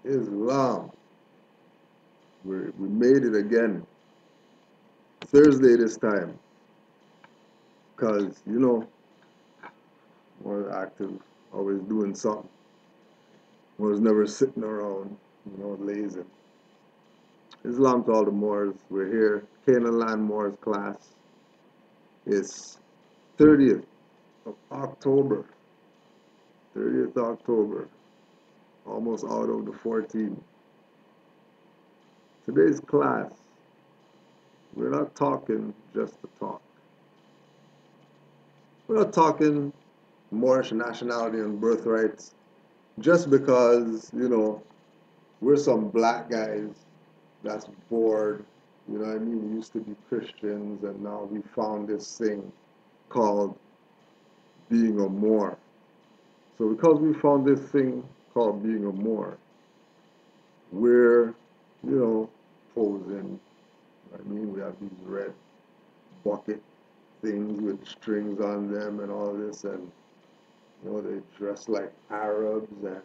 Islam. We made it again. Thursday this time. Because, more active, always doing something. Was never sitting around, lazy. Islam to all the Moors. We're here. Canaanland Moors class. It's 30th of October. 30th October. Almost out of the 14th. Today's class, we're not talking just to talk. We're not talking Moorish nationality and birthrights just because, we're some black guys that's bored. You know what I mean? We used to be Christians and now we found this thing called being a Moor. So because we found this thing called being a Moor, we're, posing. I mean, we have these red bucket things with strings on them and all this, and they dress like Arabs, and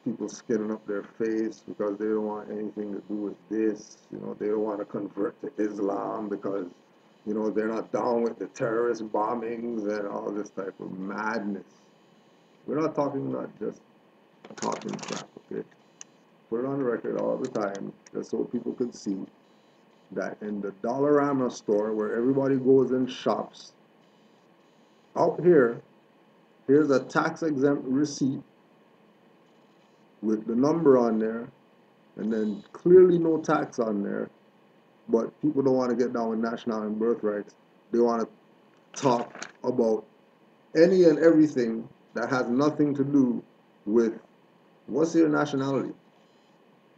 people skinning up their face because they don't want anything to do with this. They don't want to convert to Islam because they're not down with the terrorist bombings and all this type of madness. We're not talking not just talking crap, okay? Put it on the record all the time, just so people can see that in the Dollarama store where everybody goes and shops, out here, here's a tax-exempt receipt with the number on there, and then clearly no tax on there, but people don't want to get down with national and birthrights. They want to talk about any and everything that has nothing to do with what's your nationality.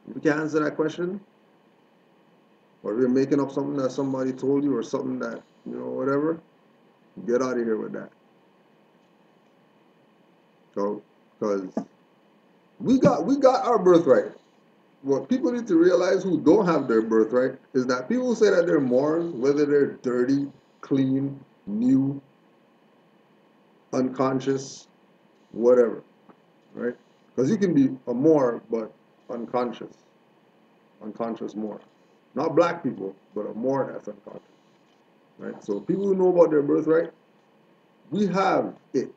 If you can't answer that question, or if you're making up something that somebody told you or something that, whatever, get out of here with that. So, because we got our birthright. What people need to realize who don't have their birthright is that people who say that they're Moors, whether they're dirty, clean, new, unconscious, whatever, right? Because you can be a Moor but unconscious Moor. Not black people, but a Moor that's unconscious, right? So people who know about their birthright, we have it.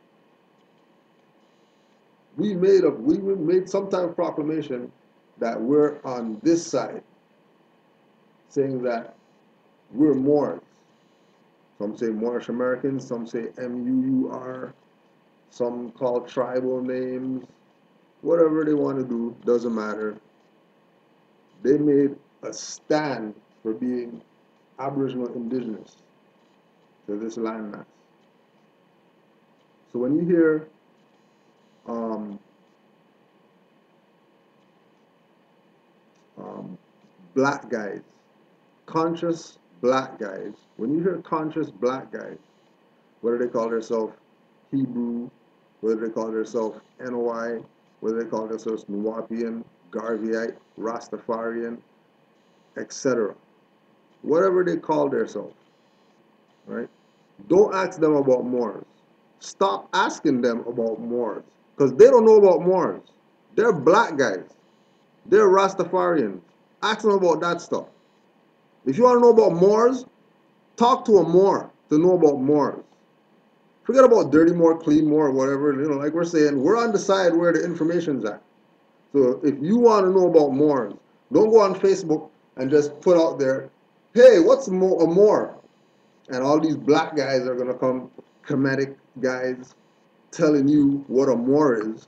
We made some type of proclamation that we're on this side, saying that we're Moors. Some say Moorish Americans, some say MUUR, some call tribal names, whatever they want to do, doesn't matter. They made a stand for being Aboriginal indigenous to this landmass. So when you hear black guys, conscious black guys, when you hear conscious black guys, whether they call themselves Hebrew, whether they call themselves NOI, whether they call themselves Nuwapian, Garveyite, Rastafarian, etc. Whatever they call themselves, right? Don't ask them about Moors. Stop asking them about Moors, because they don't know about Moors. They're black guys. They're Rastafarians. Ask them about that stuff. If you want to know about Moors, talk to a Moor to know about Moors. Forget about dirty Moor, clean Moor, whatever. Like we're saying, we're on the side where the information's at. So if you want to know about Moors, don't go on Facebook and just put out there, hey, what's a Moor? And all these black guys are going to come, Kemetic guys, telling you what a Moor is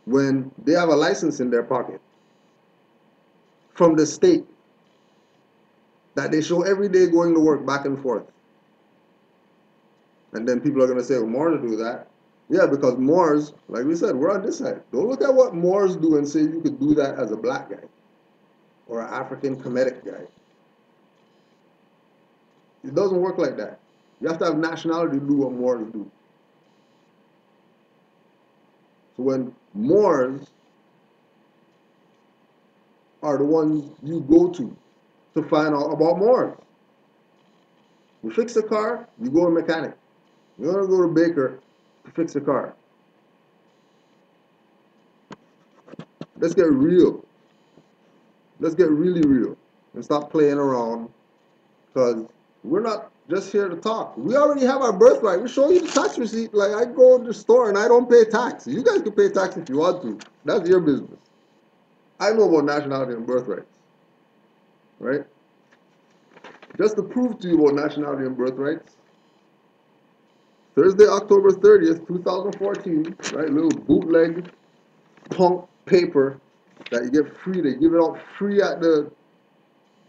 when they have a license in their pocket from the state that they show every day going to work back and forth. And then people are going to say, well, Moors do that. Yeah, because Moors, like we said, we're on this side. Don't look at what Moors do and say you could do that as a black guy or an African Kemetic guy. It doesn't work like that. You have to have nationality to do what Moors do. So when Moors are the ones you go to find out about Moors. You fix a car, you go to a mechanic. You don't go to a baker to fix a car. Let's get real. Let's get really real and stop playing around, because we're not just here to talk. We already have our birthright. We show you the tax receipt. Like, I go to the store and I don't pay tax. You guys can pay tax if you want to. That's your business. I know about nationality and birthrights, right? Just to prove to you about nationality and birthrights, Thursday, October 30th, 2014, right? Little bootleg punk paper that you get free. They give it out free at the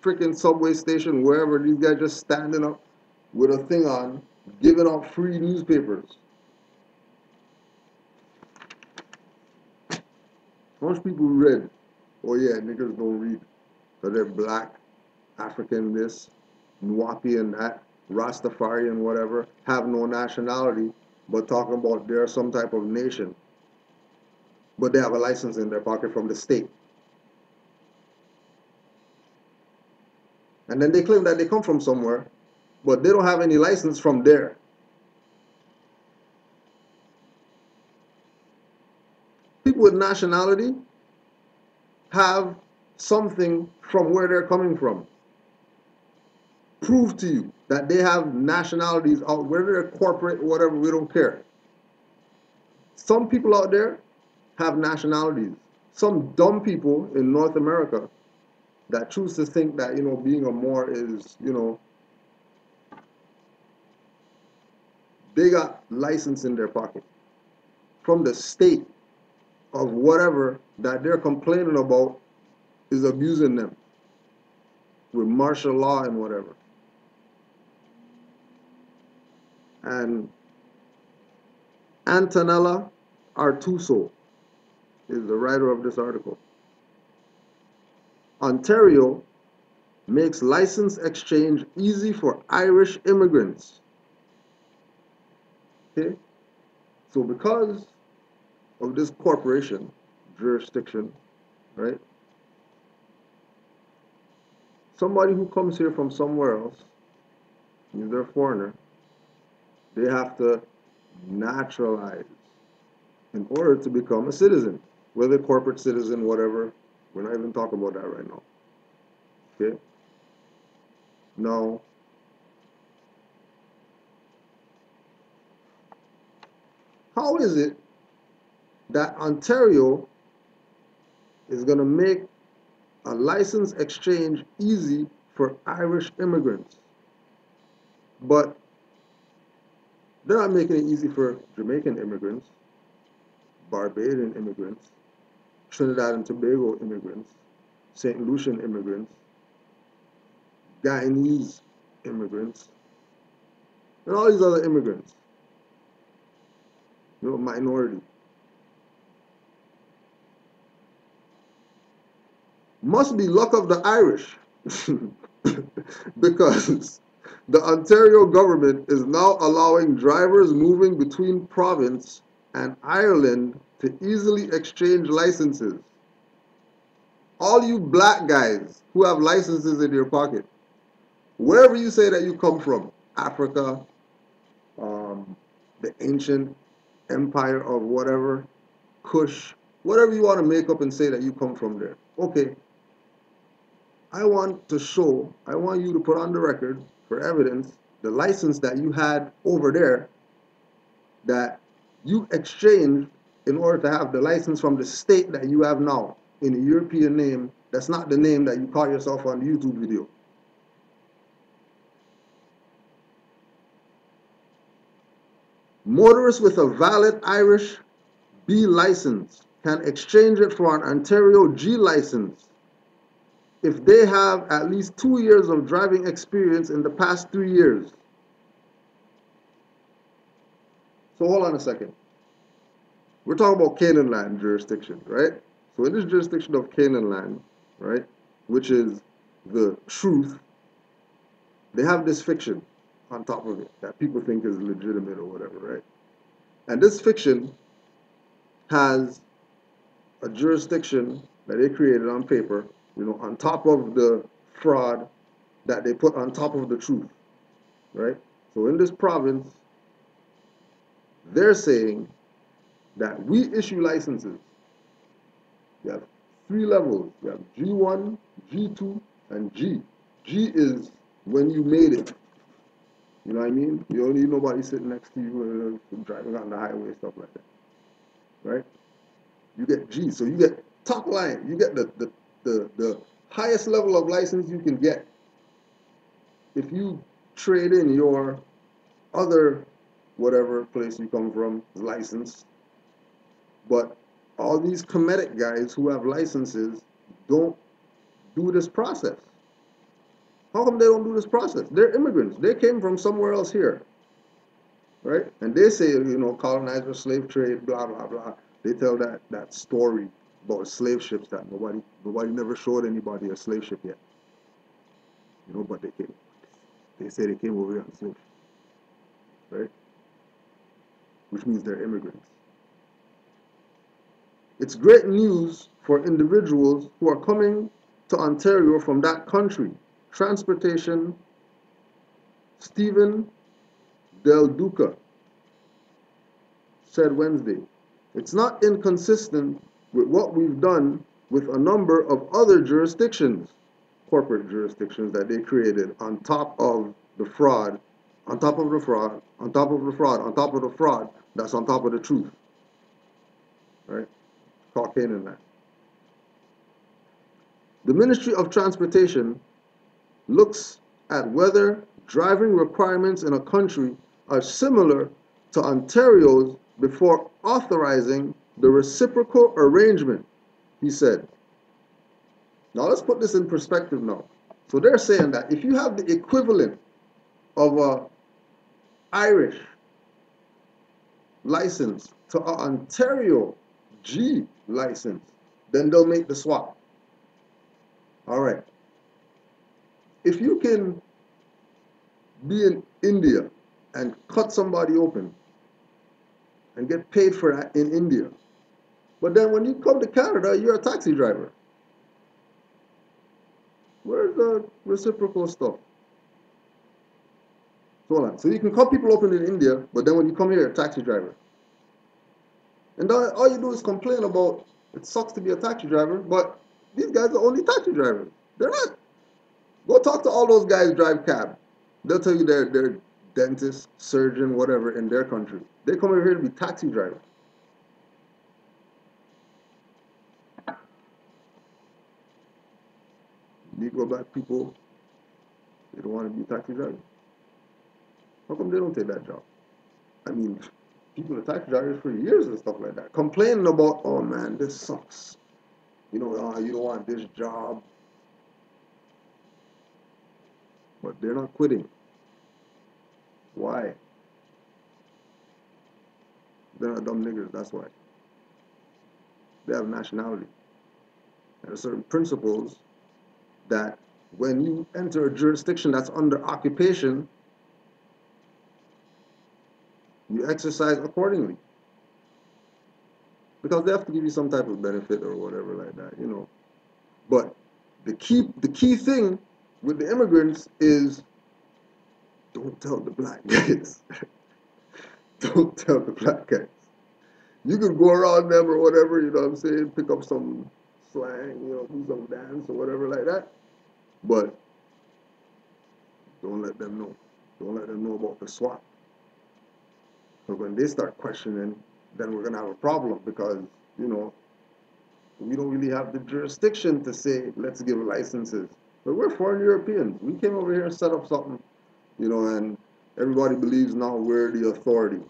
freaking subway station, wherever. These guys just standing up with a thing on, giving out free newspapers. How much people read? Oh yeah, niggas don't read. So they're black, African this, Nwapi and that, Rastafari and whatever, have no nationality, but talking about they're some type of nation. But they have a license in their pocket from the state. And then they claim that they come from somewhere, but they don't have any license from there. People with nationality have something from where they're coming from. Prove to you that they have nationalities out, whether they're corporate, whatever, we don't care. Some people out there have nationalities. Some dumb people in North America that choose to think that, being a Moor is, they got license in their pocket from the state of whatever that they're complaining about is abusing them with martial law and whatever. And Antonella Artuso is the writer of this article. Ontario makes license exchange easy for Irish immigrants. Okay? So because of this corporation jurisdiction, right? Somebody who comes here from somewhere else, if they're a foreigner, they have to naturalize in order to become a citizen, whether corporate citizen, whatever. We're not even talking about that right now. Okay? Now, how is it that Ontario is going to make a license exchange easy for Irish immigrants, but they're not making it easy for Jamaican immigrants, Barbadian immigrants, Trinidad and Tobago immigrants, St. Lucian immigrants, Guyanese immigrants, and all these other immigrants, minority. Must be luck of the Irish, because the Ontario government is now allowing drivers moving between province and Ireland to easily exchange licenses. All you black guys who have licenses in your pocket, wherever you say that you come from, Africa, the ancient empire of whatever, Kush, whatever you want to make up and say that you come from there. Okay, I want you to put on the record for evidence the license that you had over there that you exchanged in order to have the license from the state that you have now in a European name. That's not the name that you call yourself on the YouTube video. Motorists with a valid Irish B license can exchange it for an Ontario G license if they have at least 2 years of driving experience in the past 3 years. So hold on a second. We're talking about Canaanland jurisdiction, right? So in this jurisdiction of Canaanland, right, which is the truth, they have this fiction on top of it that people think is legitimate or whatever, right? And this fiction has a jurisdiction that they created on paper, on top of the fraud that they put on top of the truth, right? So in this province, they're saying that we issue licenses. You have three levels. You have G1, G2, and G. G is when you made it. You know what I mean? You don't need nobody sitting next to you driving on the highway, stuff like that. Right? You get G. So you get top line. You get the highest level of license you can get if you trade in your other whatever place you come from license. But all these comedic guys who have licenses don't do this process. How come they don't do this process? They're immigrants. They came from somewhere else here, right? And they say, you know, colonizer, slave trade, blah blah blah. They tell that story about slave ships that nobody never showed anybody a slave ship yet. You know, but they came. They say they came over here on slave ships, right? Which means they're immigrants. It's great news for individuals who are coming to Ontario from that country. Transportation, Stephen Del Duca said Wednesday. It's not inconsistent with what we've done with a number of other jurisdictions, corporate jurisdictions that they created on top of the fraud, on top of the fraud, on top of the fraud, on top of the fraud, that's on top of the truth. Right? Caucasian land. The Ministry of Transportation looks at whether driving requirements in a country are similar to Ontario's before authorizing the reciprocal arrangement, he said. Now let's put this in perspective now. So they're saying that if you have the equivalent of a Irish license to an Ontario G license, then they'll make the swap. All right. If you can be in India and cut somebody open and get paid for that in India, but then when you come to Canada, you're a taxi driver. Where's the reciprocal stuff? So you can cut people open in India, but then when you come here, you're a taxi driver. And all you do is complain about it sucks to be a taxi driver, but these guys are only taxi drivers. They're not. Go talk to all those guys who drive cab. They'll tell you they're dentist, surgeon, whatever in their country. They come over here to be taxi drivers. Negro black people, they don't want to be taxi drivers. How come they don't take that job? I mean, people are taxi drivers for years and stuff like that, complaining about, oh man, this sucks. You know, you don't want this job. But they're not quitting. Why? They're not dumb niggers, that's why. They have nationality. There are certain principles that when you enter a jurisdiction that's under occupation, you exercise accordingly. Because they have to give you some type of benefit or whatever like that, you know. But the key thing with the immigrants is don't tell the black guys. Don't tell the black guys. You can go around them or whatever, you know what I'm saying, pick up some slang, you know, do some dance or whatever like that. But don't let them know. Don't let them know about the swap. But when they start questioning, then we're gonna have a problem because, you know, we don't really have the jurisdiction to say, let's give licenses. But we're foreign Europeans. We came over here and set up something, you know, and everybody believes now we're the authority.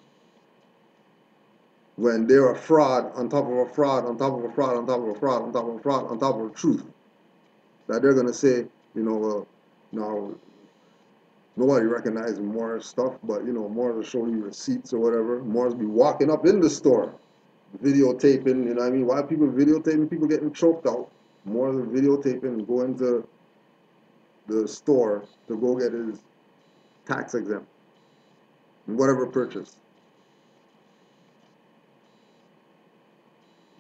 When they're a fraud on top of a fraud, on top of a fraud, on top of a fraud, on top of a fraud, on top of a truth. That they're going to say, you know, well, now, nobody recognizes Moors stuff, but, you know, Moors will show you receipts or whatever. Moors be walking up in the store, videotaping, you know what I mean? Why are people videotaping people getting choked out? Moors are videotaping, going to the store to go get his tax exempt, whatever purchase.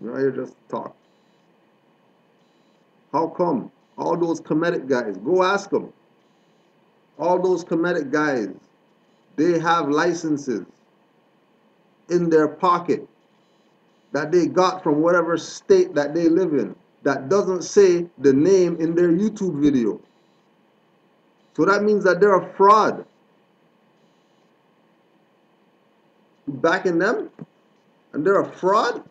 Now you just talk. How come all those comedic guys, go ask them, all those comedic guys, they have licenses in their pocket that they got from whatever state that they live in. that doesn't say the name in their YouTube video. So that means that they're a fraud. Backing them, and they're a fraud?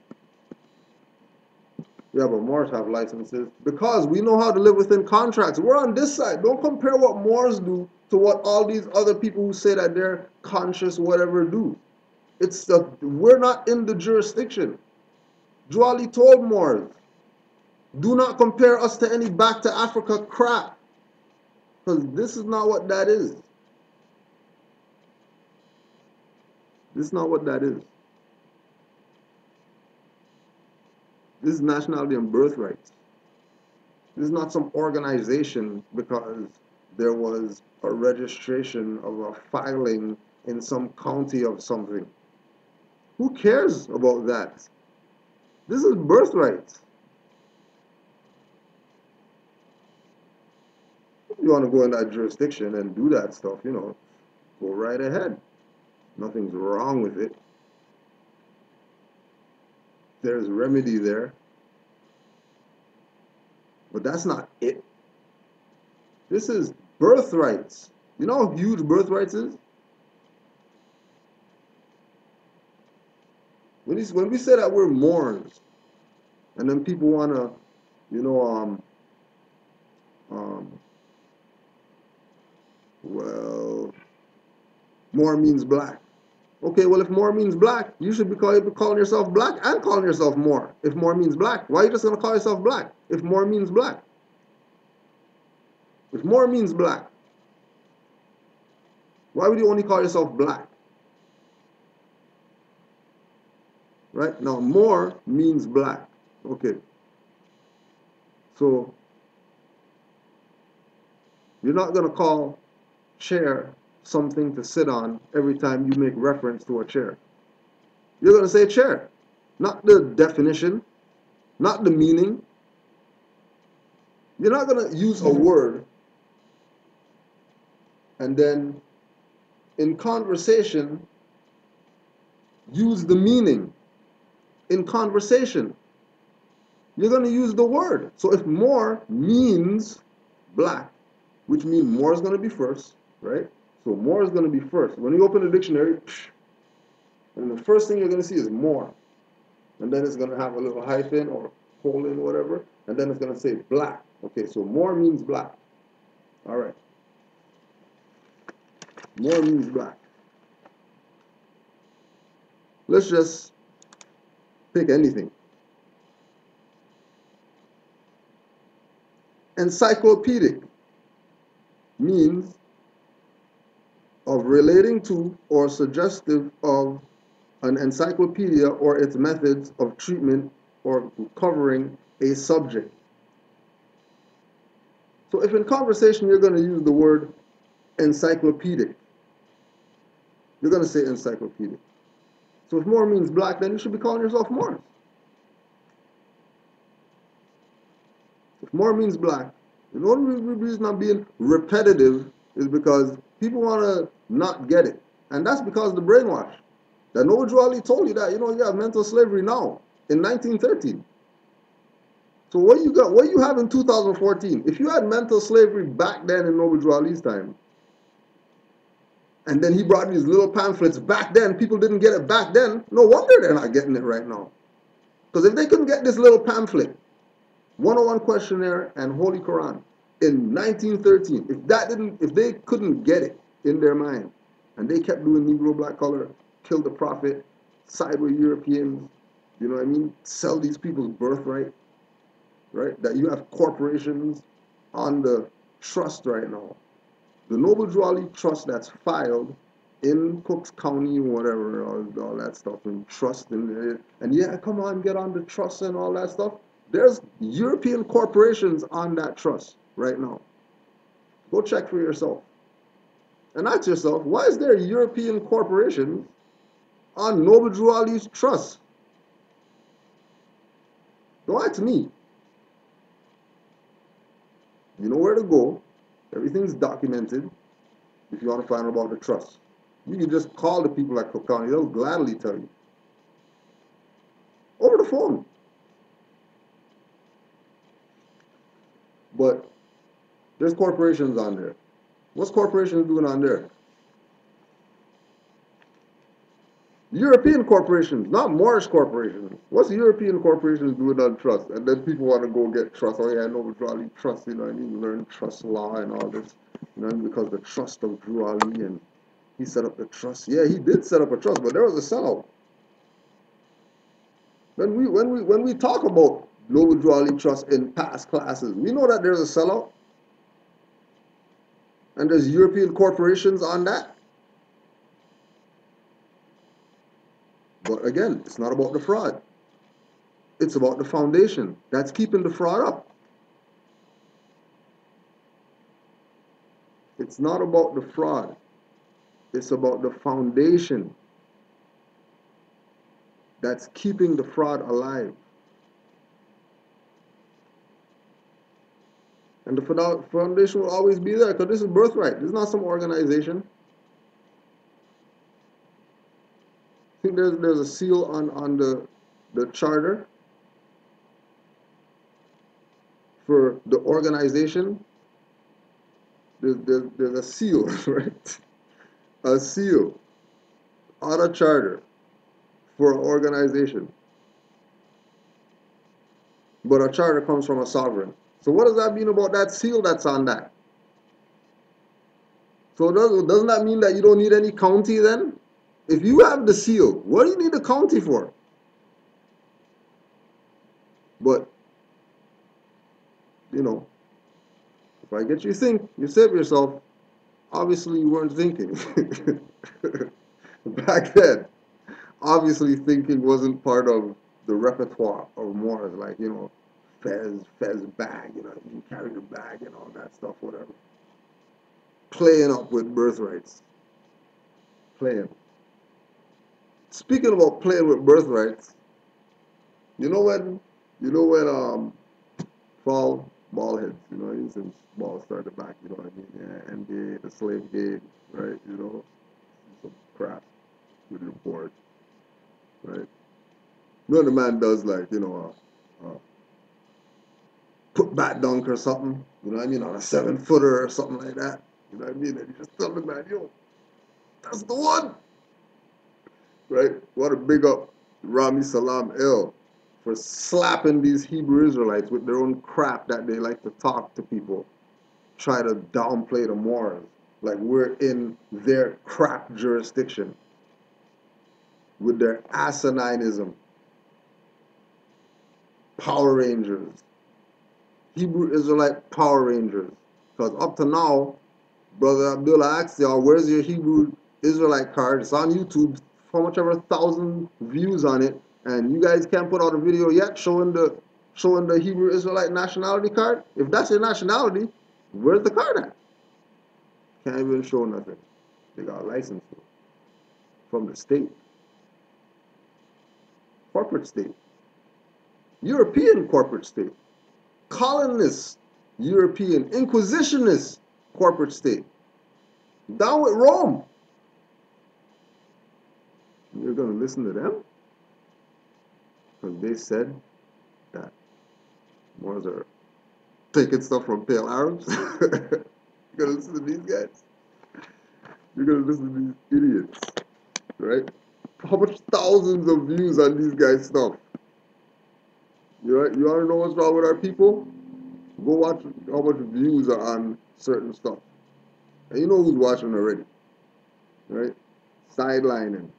Yeah, but Moors have licenses because we know how to live within contracts. We're on this side. Don't compare what Moors do to what all these other people who say that they're conscious whatever do. We're not in the jurisdiction. Juali told Moors, do not compare us to any back to Africa crap, because this is not what that is. This is not what that is. This is nationality and birthrights. This is not some organization because there was a registration of a filing in some county of something. Who cares about that? This is birthrights. If you want to go in that jurisdiction and do that stuff, you know, go right ahead. Nothing's wrong with it. There's remedy there. But that's not it. This is birthrights. You know how huge birthrights is? When we say that we're Moors, and then people want to, you know, well, Moor means black. Okay, well, if Moor means black, you should be calling yourself black and calling yourself Moor. If Moor means black, why are you just going to call yourself black if Moor means black? If Moor means black, why would you only call yourself black? Right? Now, Moor means black. Okay. So, you're not going to call chair something to sit on every time you make reference to a chair. You're going to say chair, not the definition, not the meaning. You're not going to use a word and then in conversation use the meaning. In conversation, you're going to use the word. So if Moor means black, which means Moor is going to be first, right? So Moor is going to be first. When you open the dictionary, and the first thing you're going to see is Moor. And then it's going to have a little hyphen or colon, whatever, and then it's going to say black. Okay, so Moor means black. All right. Moor means black. Let's just pick anything. Encyclopedic means of relating to or suggestive of an encyclopedia or its methods of treatment or covering a subject. So if in conversation you're going to use the word encyclopedic, you're going to say encyclopedic. So if Moor means black, then you should be calling yourself Moors. If Moor means black, the only reason I'm being repetitive is because people want to not get it. And that's because of the brainwash. That Noble Drew Ali told you that, you know, you have mental slavery now in 1913. So what you have in 2014? If you had mental slavery back then in Noble Drew Ali's time, and then he brought these little pamphlets back then, people didn't get it back then, no wonder they're not getting it right now. Because if they couldn't get this little pamphlet, 101 questionnaire and Holy Quran in 1913, if they couldn't get it in their mind, and they kept doing Negro black color, kill the prophet, side with Europeans, you know what I mean, sell these people's birthright, right? That you have corporations on the trust right now. The Noble Drew Ali trust that's filed in Cooks County, whatever, all that stuff, and trust, and yeah, come on, get on the trust and all that stuff. There's European corporations on that trust right now. Go check for yourself. And ask yourself, why is there European corporations on Noble Drew Ali's trust? Don't ask me. You know where to go. Everything's documented if you want to find out about the trust. You can just call the people at Cook County. They'll gladly tell you. Over the phone. But there's corporations on there. What's corporations doing on there? European corporations, not Moorish corporations. What's European corporations doing on trust? And then people want to go get trust. Oh yeah, I know Drew Ali trust, you know, I need to learn trust law and all this. You know, because the trust of Drew Ali and he set up the trust. Yeah, he did set up a trust, but there was a sellout. When we talk about global Drew Ali trust in past classes, we know that there's a sellout. And there's European corporations on that. But again, it's not about the fraud. It's about the foundation that's keeping the fraud up. It's not about the fraud. It's about the foundation that's keeping the fraud alive. And the foundation will always be there because this is birthright. This is not some organization. I think there's a seal on the charter for the organization. There's a seal, right? A seal on a charter for an organization. But a charter comes from a sovereign. So what does that mean about that seal that's on that? So doesn't that mean that you don't need any county then? If you have the seal, what do you need a county for? But, you know, if I get you think, you say to yourself, obviously you weren't thinking. Back then, obviously thinking wasn't part of the repertoire of Moors, like, you know, Fez bag, you know, you carry the bag and all that stuff, whatever. Playing up with birthrights. Playing. Speaking about playing with birthrights, you know when fall ball heads, you know, since ball started back, you know what I mean? Yeah, NBA, the slave game, right? You know, some crap with your board, right? You know the man does like, you know, put back dunk or something, you know what I mean, on a 7-footer or something like that. You know what I mean? And you just tell the man, yo, that's the one. Right? Want to big up Rami Salam El for slapping these Hebrew Israelites with their own crap that they like to talk to people, try to downplay the Moors, like we're in their crap jurisdiction with their asininism. Power Rangers, Hebrew Israelite Power Rangers. Because up to now, Brother Abdullah asked y'all, where's your Hebrew Israelite card? It's on YouTube, how much ever 1,000 views on it, and you guys can't put out a video yet showing the Hebrew Israelite nationality card. If that's your nationality, where's the card at? Can't even show nothing. They got a license from the state, corporate state, European corporate state, colonist, European, inquisitionist corporate state. Down with Rome. You're going to listen to them? Because they said that Moors are taking stuff from pale Arabs. You're going to listen to these guys? You're going to listen to these idiots, right? How much thousands of views on these guys' stuff? You want to know what's wrong with our people? Go watch how much views are on certain stuff. And you know who's watching already, right? Sidelining.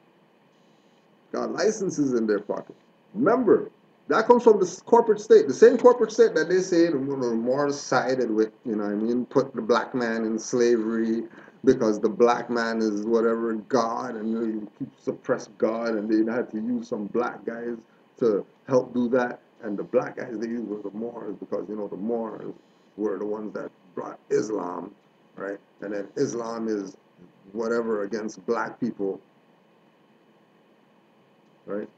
Got licenses in their pocket. Remember, that comes from the corporate state. The same corporate state that they say the Moors sided with, you know what I mean, put the black man in slavery because the black man is whatever God and you keep suppress God and they had to use some black guys to help do that. And the black guys they used were the Moors because, you know, the Moors were the ones that brought Islam, right? And then Islam is whatever against black people, right?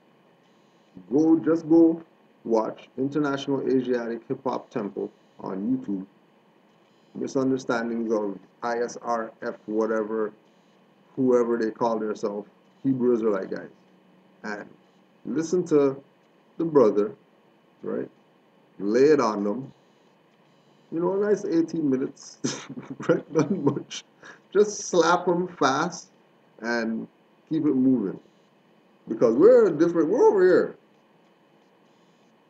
Just go watch International Asiatic Hip Hop Temple on YouTube. Misunderstandings of ISRF, whatever, whoever they call themselves, Hebrew Israelite guys. And listen to the brother, right? Lay it on them. You know, a nice 18 minutes, right? Not much. Just slap them fast and keep it moving. Because we're over here.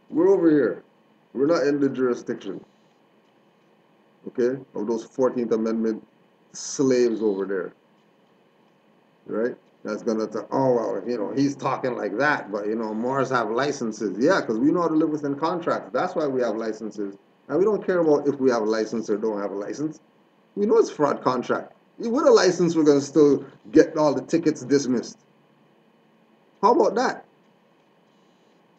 We're over here. We're not in the jurisdiction, okay, of those 14th Amendment slaves over there, right? That's gonna say, oh, well, you know, he's talking like that, but, you know, Moors have licenses. Yeah, because we know how to live within contracts. That's why we have licenses. And we don't care about if we have a license or don't have a license. We know it's fraud contract. With a license, we're going to still get all the tickets dismissed. How about that?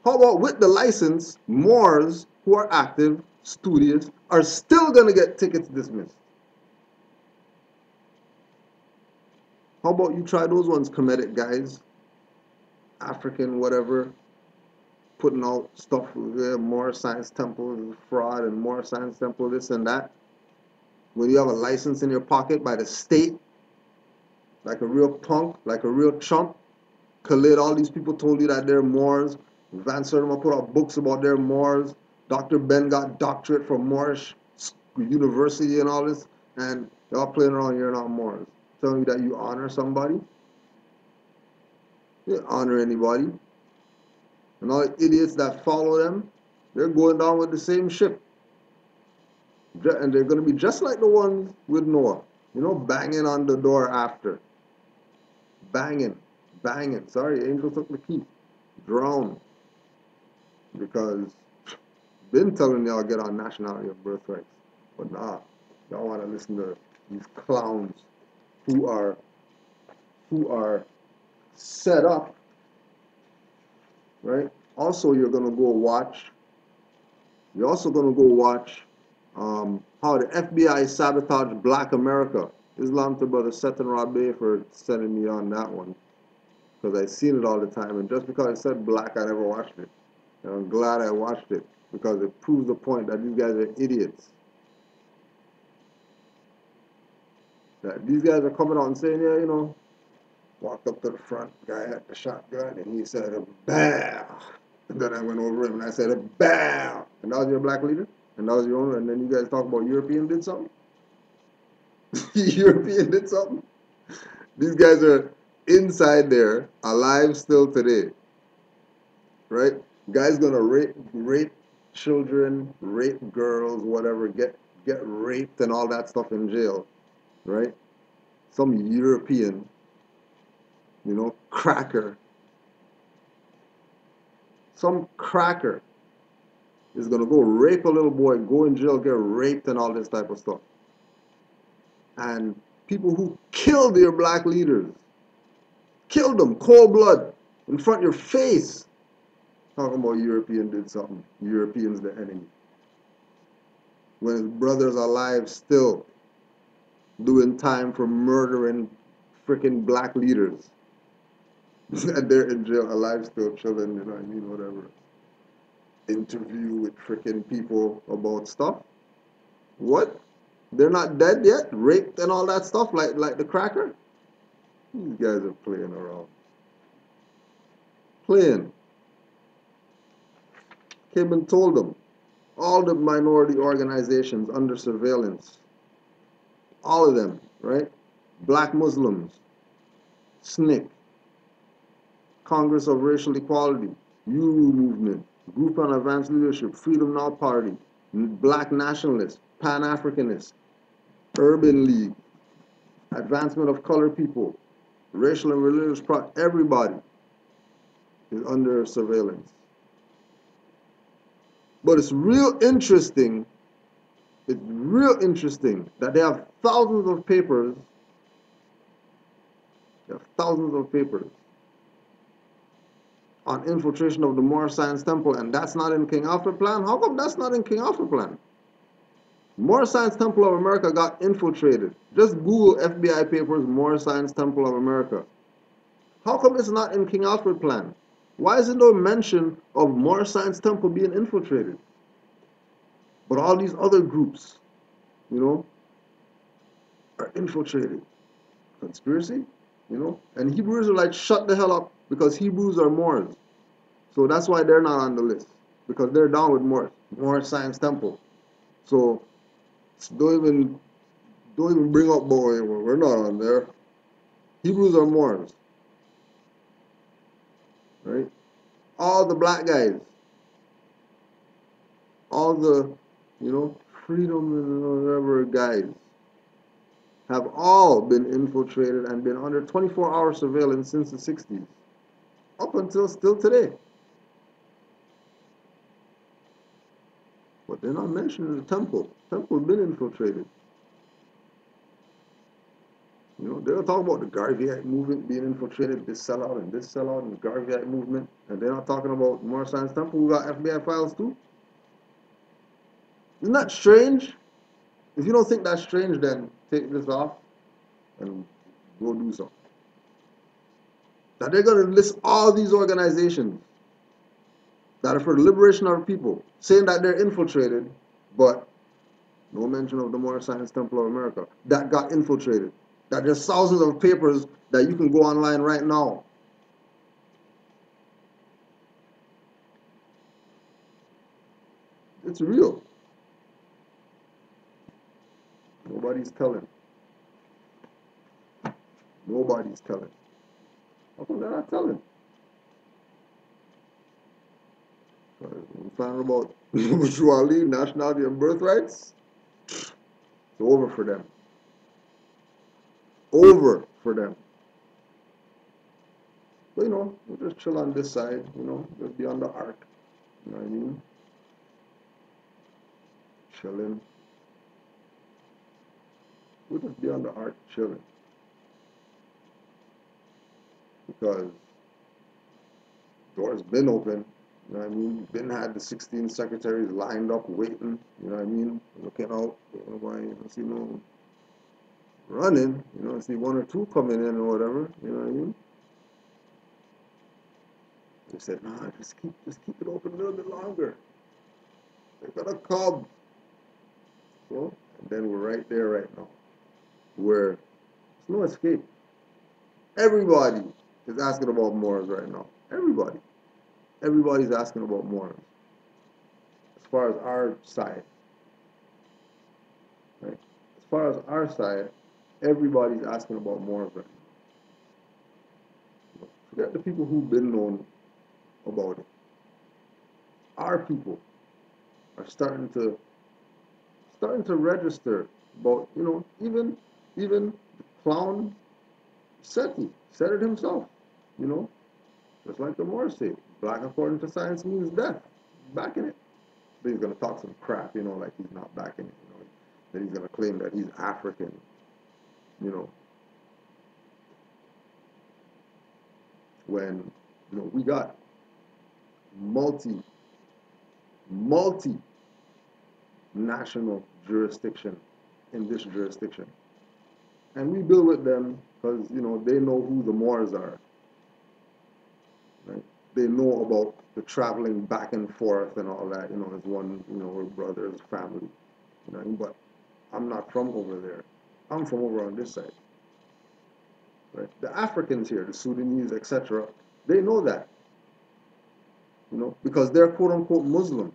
How about with the license, Moors who are active, studious, are still going to get tickets dismissed? How about you try those ones, Kemetic guys, African, whatever, putting out stuff, more science temple fraud and more science temple this and that. When you have a license in your pocket by the state, like a real punk, like a real chump, Khalid, all these people told you that they're Moors. Van Sertima put out books about their Moors. Dr. Ben got doctorate from Moorish University and all this. And y'all playing around, you're not Moors. Telling you that you honor somebody. You don't honor anybody. And all the idiots that follow them, they're going down with the same ship. And they're going to be just like the ones with Noah. You know, banging on the door after. Banging. Banging. Sorry, angel took the key. Drown. Because been telling y'all get on nationality of birthrights, but nah, y'all want to listen to these clowns who are set up, right? Also, you're gonna go watch. You're also gonna go watch how the FBI sabotaged Black America. Islam to brother Seth and Rabe for sending me on that one, because I seen it all the time, and just because I said black, I never watched it. And I'm glad I watched it, because it proves the point that these guys are idiots. That these guys are coming out and saying, yeah, you know, walked up to the front, guy had the shotgun, and he said, bam. And then I went over him and I said, bam. And that was your black leader? And that was your own, and then you guys talk about European did something? European did something? These guys are inside there, alive still today, right? Guy's gonna rape children, rape girls, whatever, get raped and all that stuff in jail, right? Some European, you know, cracker. Some cracker is gonna go rape a little boy, go in jail, get raped and all this type of stuff. And people who killed their black leaders, killed them, cold blood, in front of your face, talking about European did something. Europeans the enemy. When his brother's alive still, doing time for murdering freaking black leaders. And they're in jail, alive still, chilling, you know what I mean, whatever. Interview with freaking people about stuff. What? They're not dead yet? Raped and all that stuff, like the cracker? These guys are playing around. Playing. Came and told them. All the minority organizations under surveillance. All of them, right? Black Muslims. SNCC. Congress of Racial Equality. URU Movement. Group on Advanced Leadership. Freedom Now Party. Black Nationalists. Pan-Africanists. Urban League. Advancement of Colored People. Racial and religious everybody is under surveillance. But it's real interesting that they have thousands of papers. They have thousands of papers on infiltration of the Moorish Science Temple, and that's not in King Alfred Plan? How come that's not in King Alfred Plan? Moorish Science Temple of America got infiltrated. Just Google FBI papers, Moorish Science Temple of America. How come it's not in King Alfred Plan? Why is there no mention of Moorish Science Temple being infiltrated? But all these other groups, you know, are infiltrated. Conspiracy, you know? And Hebrews are like, shut the hell up, because Hebrews are Moors. So that's why they're not on the list, because they're down with Moorish Science Temple. So Don't even bring up boy. We're not on there. Hebrews are Moors, right? All the black guys, all the, freedom and whatever guys have all been infiltrated and been under 24-hour surveillance since the 60s, up until still today. But they're not mentioning the temple. Temple has been infiltrated. They'll talk about the Garveyite movement being infiltrated, this sellout and this sellout and the Garveyite movement, and they're not talking about Moor Science Temple who got FBI files too. Isn't that strange? If you don't think that's strange, then take this off and go do something. That they're going to list all these organizations that are for the liberation of people, saying that they're infiltrated, but no mention of the Moor Science Temple of America that got infiltrated. That there's thousands of papers that you can go online right now. It's real. Nobody's telling. Nobody's telling. How come they're not telling? We're talking about mutuality, nationality, and birthrights. It's over for them. Over for them. But we'll just chill on this side, just be on the ark. You know what I mean? Chilling. We'll just be on the ark chilling. Because doors been open. You know what I mean? Been had the 16 secretaries lined up waiting. You know what I mean? Looking out. Nobody, see no running. See one or two coming in or whatever. You know what I mean? They said, nah, just keep it open a little bit longer. They're gonna come. Well, and then we're right there right now, where there's no escape. Everybody is asking about Moors right now. Everybody. Everybody's asking about Moors. As far as our side. Right? As far as our side, everybody's asking about Moors right now. Forget the people who've been known about it. Our people are starting to register about, even the clown said it himself, just like the Moors say, black according to science means death. Backing it. But he's gonna talk some crap, like he's not backing it, that he's gonna claim that he's African, when we got multi national jurisdiction in this jurisdiction. And we deal with them because, they know who the Moors are. Right? They know about the traveling back and forth and all that, as one, we're brothers, family. But I'm not from over there. I'm from over on this side. Right? The Africans here, the Sudanese, etc., they know that. Because they're quote unquote Muslim.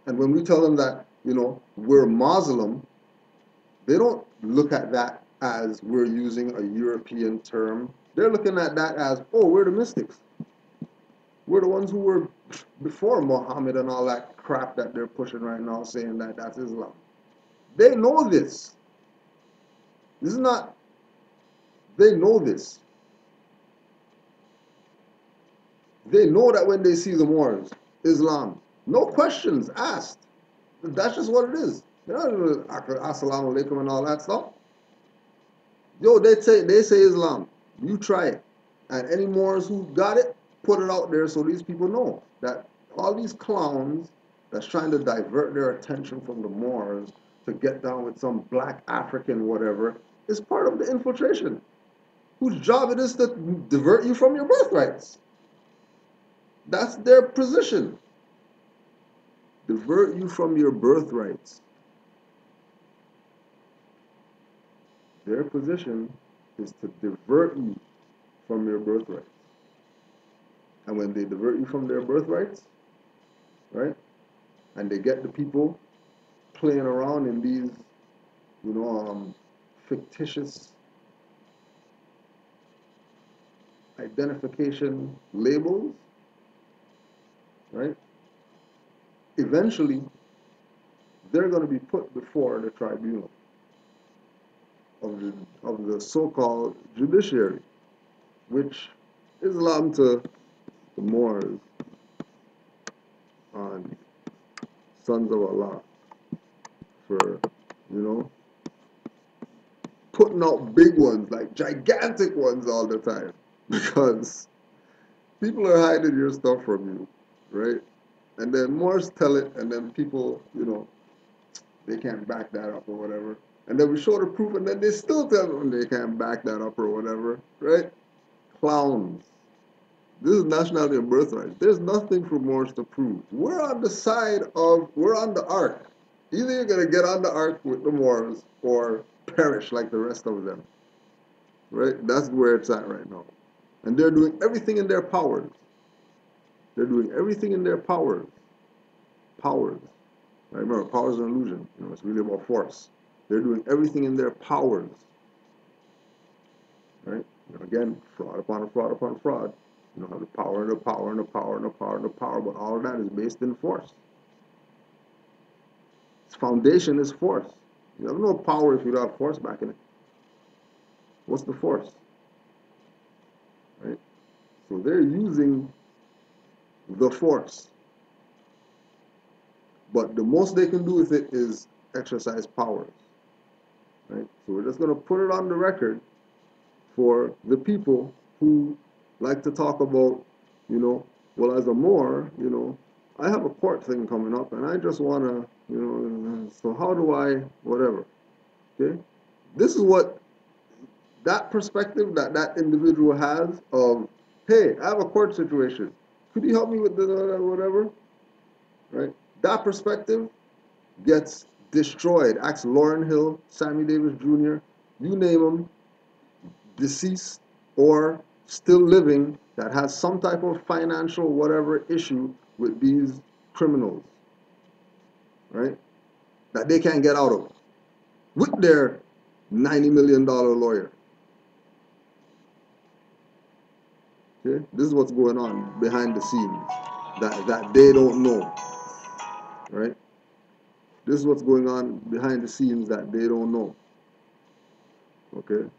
And when we tell them that, we're Muslim, they don't look at that as we're using a European term. They're looking at that as, oh, we're the mystics. We're the ones who were before Muhammad and all that crap that they're pushing right now, saying that that's Islam. They know this. This is not, they know this. They know that when they see the Moors, Islam, no questions asked. That's just what it is. They're not doing assalamu alaikum and all that stuff. Yo, they say Islam. You try it. And any Moors who got it, put it out there so these people know that all these clowns that's trying to divert their attention from the Moors to get down with some black African whatever is part of the infiltration, whose job it is to divert you from your birthrights. That's their position. Divert you from your birthrights. Their position is to divert you from your birthrights. And when they divert you from their birthrights, right, and they get the people playing around in these, fictitious identification labels, right? Eventually, they're going to be put before the tribunal of the so-called judiciary, which Islam to the Moors on sons of Allah for, you know, putting out big ones, like gigantic ones all the time, because people are hiding your stuff from you, right? And then Moors tell it, and then people, they can't back that up or whatever. And then we show the proof, and then they still tell them they can't back that up or whatever, right? Clowns. This is nationality and birthright. There's nothing for Moors to prove. We're on we're on the ark. Either you're going to get on the ark with the Moors or perish like the rest of them, right? That's where it's at right now. And they're doing everything in their powers. They're doing everything in their powers. Powers. Right? Remember, power is an illusion. It's really about force. They're doing everything in their powers. Right? Again, fraud upon fraud upon fraud. The power and the power and the power and the power and the power, but all of that is based in force. Its foundation is force. You have no power if you don't have force back in it. What's the force? Right? So they're using the force. But the most they can do with it is exercise powers. Right? So we're just going to put it on the record for the people who like to talk about, well, as a Moor, I have a court thing coming up and I just want to, so how do I, whatever. Okay? This is what that perspective that individual has of, hey, I have a court situation. Could you help me with this, whatever? Right? That perspective gets destroyed. Ask Lauryn Hill, Sammy Davis Jr., you name them, deceased or still living, that has some type of financial whatever issue with these criminals, right? That they can't get out of with their $90 million lawyer. Okay? This is what's going on behind the scenes that they don't know, right? This is what's going on behind the scenes that they don't know. Okay?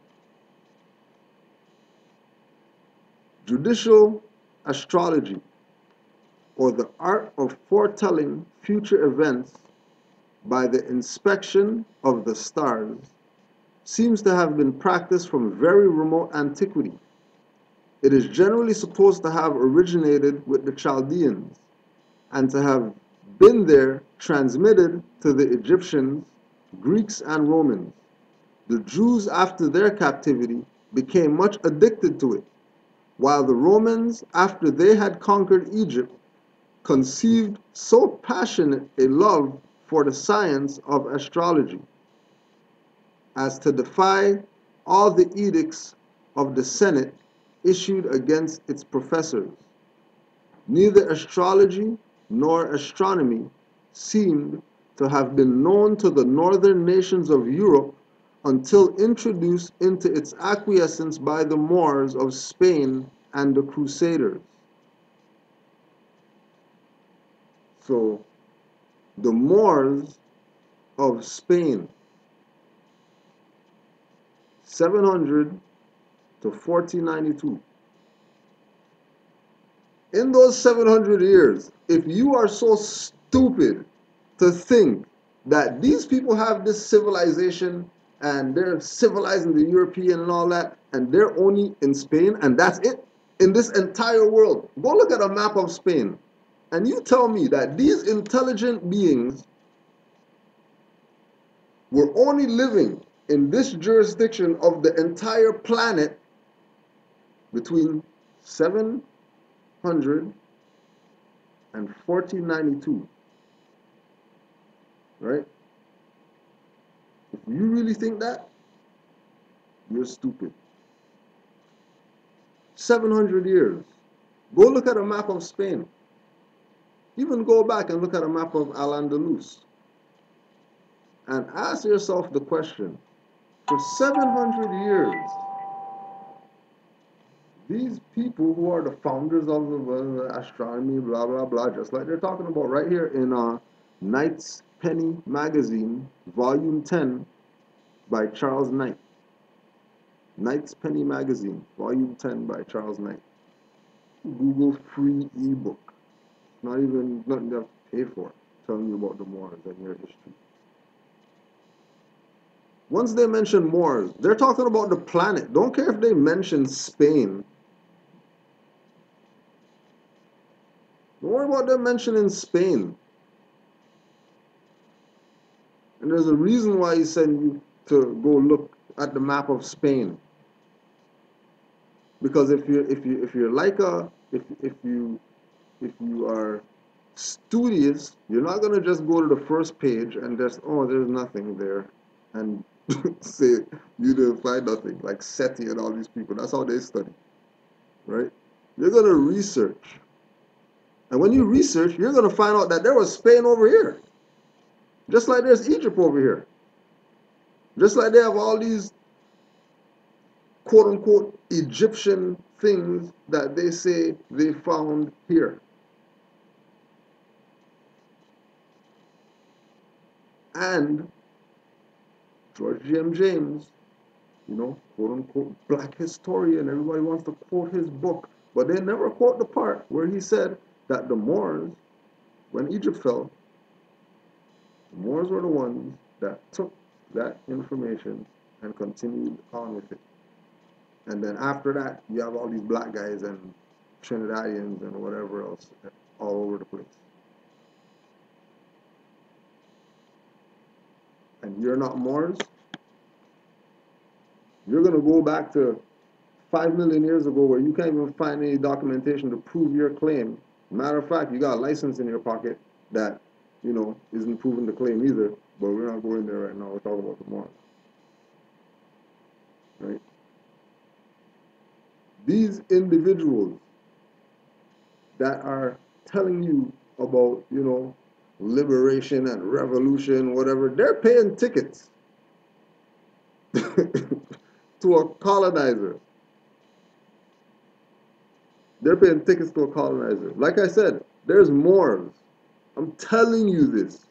Judicial astrology, or the art of foretelling future events by the inspection of the stars, seems to have been practiced from very remote antiquity. It is generally supposed to have originated with the Chaldeans and to have been there transmitted to the Egyptians, Greeks, and Romans. The Jews, after their captivity, became much addicted to it, while the Romans, after they had conquered Egypt, conceived so passionate a love for the science of astrology as to defy all the edicts of the Senate issued against its professors. Neither astrology nor astronomy seemed to have been known to the northern nations of Europe until introduced into its acquiescence by the Moors of Spain and the Crusaders. So, the Moors of Spain, 700 to 1492. In those 700 years, if you are so stupid to think that these people have this civilization and they're civilizing the European and all that, and they're only in Spain and that's it, in this entire world, go look at a map of Spain and you tell me that these intelligent beings were only living in this jurisdiction of the entire planet between 700 and 1492, right? If you really think that, you're stupid. 700 years. Go look at a map of Spain. Even go back and look at a map of Al-Andalus. and ask yourself the question, for 700 years, these people who are the founders of the astronomy, blah, blah, blah, just like they're talking about right here in Knight's Penny Magazine, Volume 10 by Charles Knight. Knight's Penny Magazine, Volume 10 by Charles Knight. Google free ebook. Not even nothing you have to pay for, telling you about the Moors and their history. Once they mention Moors, they're talking about the planet. Don't care if they mention Spain. Don't worry about them mentioning Spain. And there's a reason why he sent you to go look at the map of Spain. Because if you're like if you are studious, you're not gonna just go to the first page and just, oh, there's nothing there, and say you didn't find nothing, like SETI and all these people. That's how they study, right? You're gonna research, and when you research, you're gonna find out that there was Spain over here, just like there's Egypt over here, just like they have all these quote unquote Egyptian things that they say they found here. And George G.M. James, quote unquote black historian, everybody wants to quote his book, but they never quote the part where he said that the Moors, when Egypt fell, the Moors were the ones that took that information and continued on with it. And then after that, you have all these black guys and Trinidadians and whatever else all over the place. And you're not Moors, you're going to go back to 5 million years ago where you can't even find any documentation to prove your claim. Matter of fact, you got a license in your pocket that, isn't proving the claim either, but we're not going there right now. We're talking about the Moors. Right? These individuals that are telling you about, liberation and revolution, whatever, they're paying tickets to a colonizer. They're paying tickets to a colonizer. Like I said, there's Moors. I'm telling you this.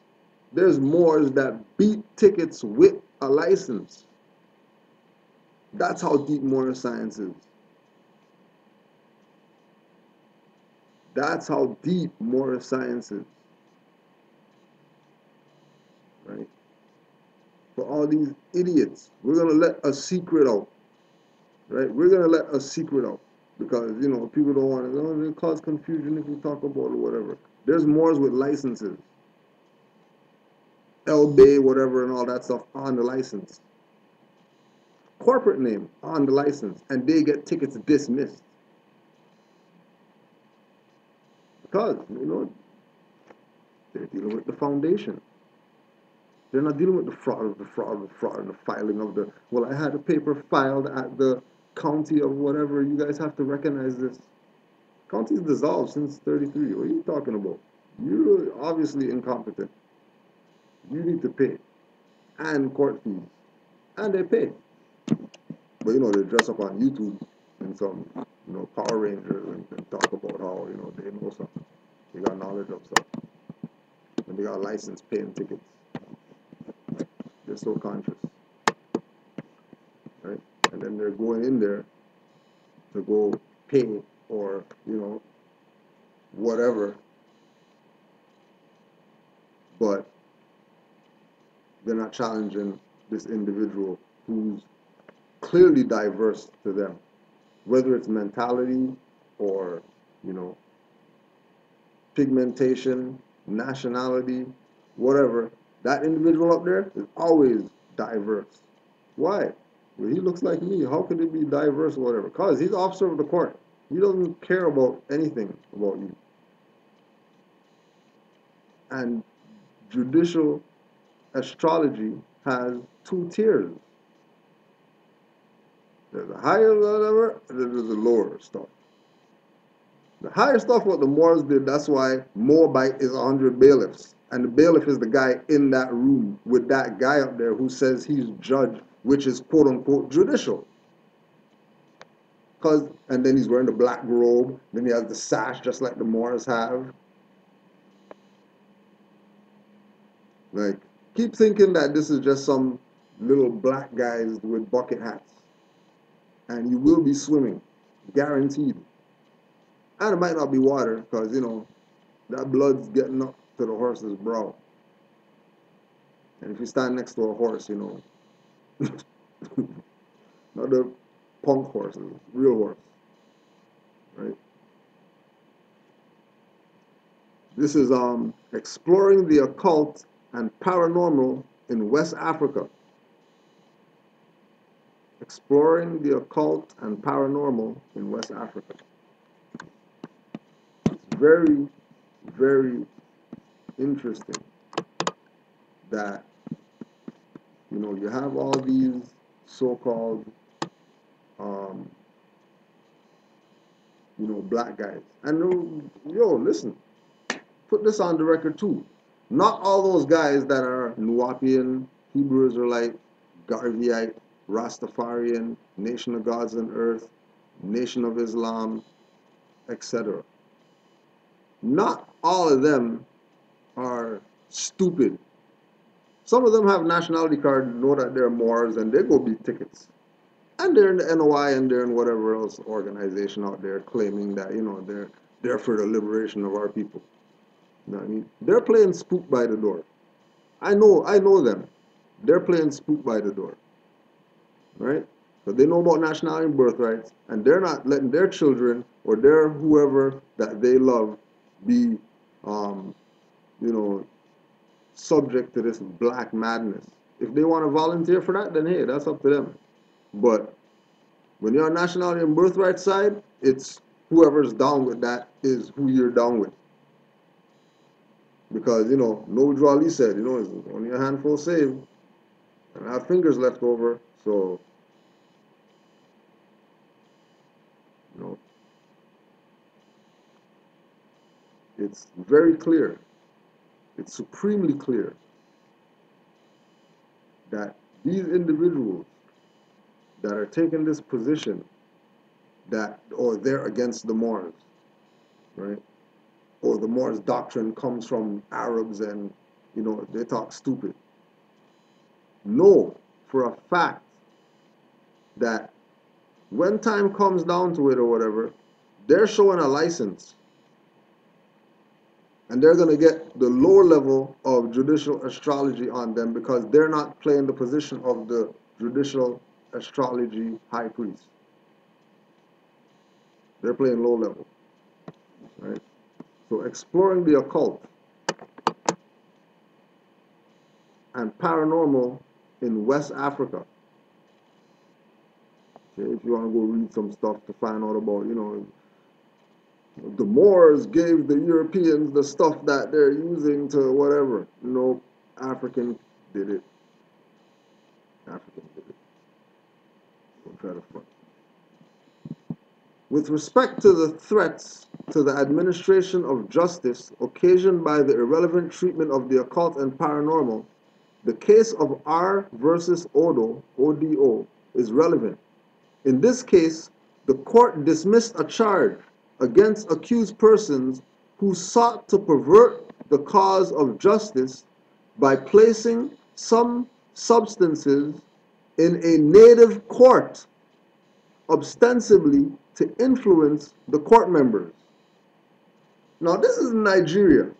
There's Moors that beat tickets with a license. That's how deep Moor science is. That's how deep Moor science is. Right? For all these idiots, we're going to let a secret out. Right? We're going to let a secret out. Because, people don't want to, it cause confusion if we talk about it or whatever. There's Moors with licenses. LB, whatever, and all that stuff on the license. Corporate name on the license. And they get tickets dismissed. Because, they're dealing with the foundation. They're not dealing with the fraud of the filing of the, well, I had a paper filed at the county of whatever. You guys have to recognize this. County's dissolved since 33. What are you talking about? You're obviously incompetent. You need to pay. And court fees. And they pay. But, they dress up on YouTube and some, Power Rangers and talk about how, they know something. They got knowledge of stuff. And they got license paying tickets. They're so conscious. Right? And then they're going in there to go pay or, whatever. But they're not challenging this individual who's clearly diverse to them. Whether it's mentality or, pigmentation, nationality, whatever, that individual up there is always diverse. Why? Well, he looks like me. How could it be diverse or whatever? Because he's officer of the court. He doesn't care about anything about you. And judicial astrology has 2 tiers. There's the higher whatever, and then there's the lower stuff. The higher stuff, what the Moors did, that's why Moabite is 100 bailiffs. And the bailiff is the guy in that room with that guy up there who says he's judge, which is quote unquote judicial. And then he's wearing the black robe, then he has the sash just like the Moors have. Like, keep thinking that this is just some little black guys with bucket hats. And you will be swimming, guaranteed. And it might not be water, because, you know, that blood's getting up to the horse's brow. And if you stand next to a horse, you know, not the punk horses, real horse, right? This is exploring the occult and paranormal in West Africa. Exploring the occult and paranormal in West Africa. It's very, very interesting that, you know, you have all these so-called, you know, black guys. And, yo, listen, put this on the record too. Not all those guys that are Nuwapian, Hebrew Israelite, Garveyite, Rastafarian, Nation of Gods on Earth, Nation of Islam, etc. Not all of them are stupid. Some of them have nationality card, know that they're Moors, and they go beat tickets. And they're in the NOI and they're in whatever else organization out there claiming that, you know, they're there for the liberation of our people. You know what I mean? They're playing spook by the door. I know them. They're playing spook by the door. Right? But they know about nationality and birthrights, and they're not letting their children or their whoever that they love be, you know, subject to this black madness. If they want to volunteer for that, then hey, that's up to them. But when you're on nationality and birthright side, it's whoever's down with that is who you're down with. Because, you know, Noble Ali said, you know, it's only a handful saved, and I have fingers left over, so, you know, it's very clear, it's supremely clear that these individuals that are taking this position that, or they're against the Moors, right? Or the Moors doctrine comes from Arabs and, you know, they talk stupid. Know for a fact that when time comes down to it or whatever, they're showing a license. And they're going to get the lower level of judicial astrology on them because they're not playing the position of the judicial astrology high priest. They're playing low level, right? So exploring the occult and paranormal in West Africa. Okay, if you want to go read some stuff to find out about, you know, the Moors gave the Europeans the stuff that they're using to whatever. No, African did it. African did it. Don't try to front. With respect to the threats to the administration of justice occasioned by the irrelevant treatment of the occult and paranormal, the case of R versus Odo, ODO, is relevant. In this case, the court dismissed a charge against accused persons who sought to pervert the cause of justice by placing some substances in a native court, ostensibly to influence the court members. Now, this is Nigeria.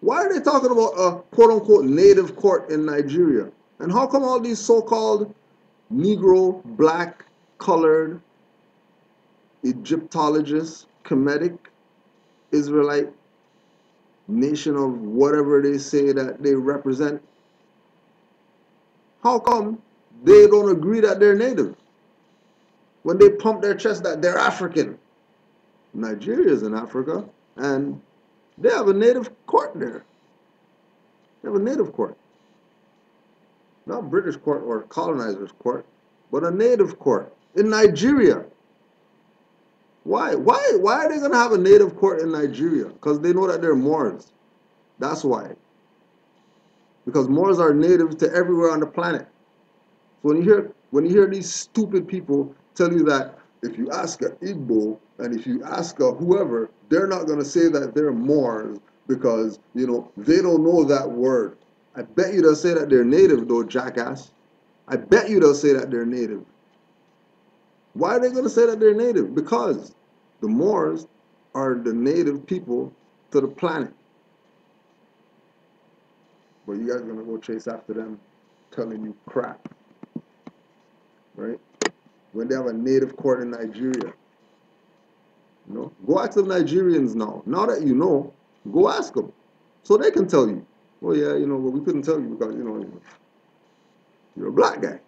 Why are they talking about a quote-unquote native court in Nigeria? And how come all these so-called Negro, black, colored, Egyptologists, Kemetic, Israelite, nation of whatever they say that they represent, how come they don't agree that they're native? When they pump their chest that they're African. Nigeria is in Africa, and they have a native court there. They have a native court. Not British court or colonizers court, but a native court in Nigeria. Why? Why are they going to have a native court in Nigeria? Because they know that they're Moors. That's why. Because Moors are native to everywhere on the planet. So when you hear these stupid people tell you that if you ask a Igbo and if you ask a whoever, they're not going to say that they're Moors because, they don't know that word. I bet you they'll say that they're native though, jackass. I bet you they'll say that they're native. Why are they going to say that they're native? Because the Moors are the native people to the planet. But you guys are going to go chase after them telling you crap, right? When they have a native court in Nigeria. Go ask the Nigerians now. Now that you know, go ask them. So they can tell you. Oh yeah, but we couldn't tell you because, you're a black guy.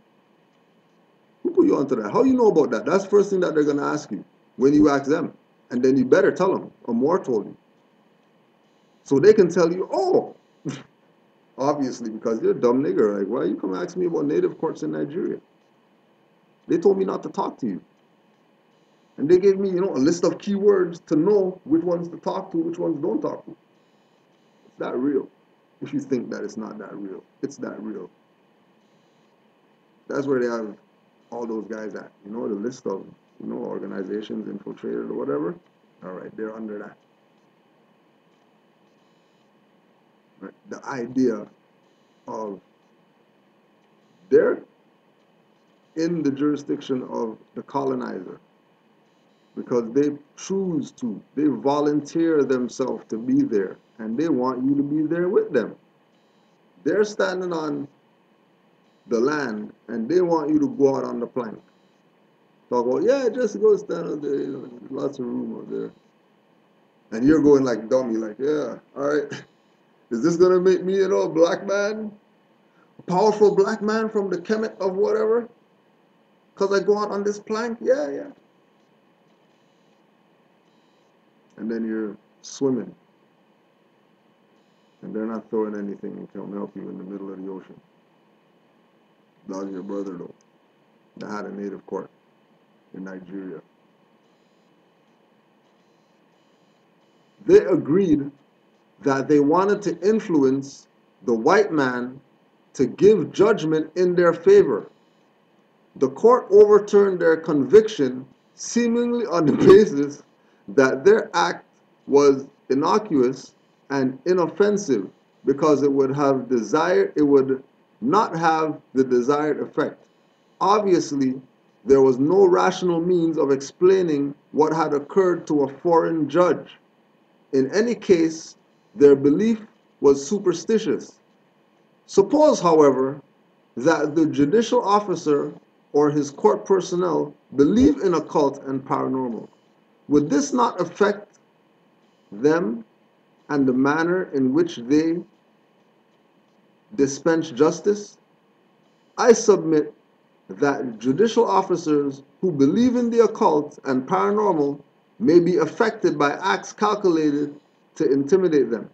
Who put you onto that? How you know about that? That's the first thing that they're going to ask you when you ask them. And then you better tell them. A Moor told you. So they can tell you, oh, obviously, because you're a dumb nigger. Like, why you come ask me about native courts in Nigeria? They told me not to talk to you. And they gave me, a list of keywords to know which ones to talk to, which ones don't talk to. It's that real. If you think that it's not that real, it's that real. That's where they have all those guys at. The list of, organizations infiltrated or whatever. All right, they're under that. Right? The idea of they're in the jurisdiction of the colonizer because they choose to. They volunteer themselves to be there, and they want you to be there with them. They're standing on the land, and they want you to go out on the plank. Talk about, yeah, just go stand out there, there's lots of room out there. And you're going like dummy, like, yeah, all right. Is this going to make me, a black man? A powerful black man from the Kemet of whatever? Because I go out on this plank? Yeah. And then you're swimming. And they're not throwing anything and come help you in the middle of the ocean. That was your brother, though, that had a native court in Nigeria. They agreed that they wanted to influence the white man to give judgment in their favor. The court overturned their conviction seemingly on the basis that their act was innocuous and inoffensive because it would not have the desired effect. Obviously, there was no rational means of explaining what had occurred to a foreign judge. In any case, their belief was superstitious. Suppose, however, that the judicial officer or his court personnel believe in occult and paranormal. Would this not affect them and the manner in which they dispense justice? I submit that judicial officers who believe in the occult and paranormal may be affected by acts calculated to intimidate them.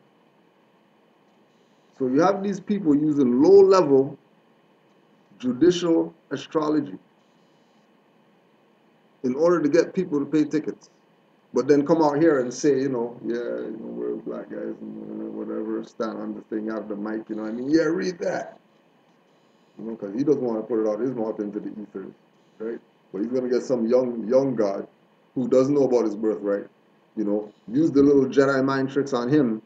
So you have these people using low-level judicial astrology in order to get people to pay tickets. But then come out here and say, we're black guys and whatever, stand on the thing, have the mic, yeah, read that. Because he doesn't want to put it out his mouth into the ethers, right? But he's going to get some young god who doesn't know about his birthright, use the little Jedi mind tricks on him,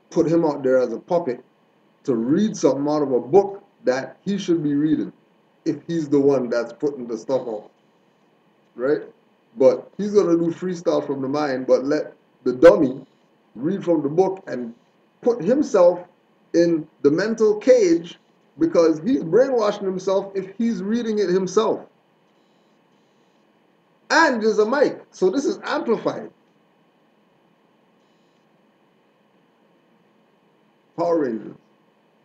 put him out there as a puppet to read something out of a book that he should be reading if he's the one that's putting the stuff out, right? But he's going to do freestyle from the mind, but let the dummy read from the book and put himself in the mental cage because he's brainwashing himself if he's reading it himself. And there's a mic, so this is amplified. Power Rangers,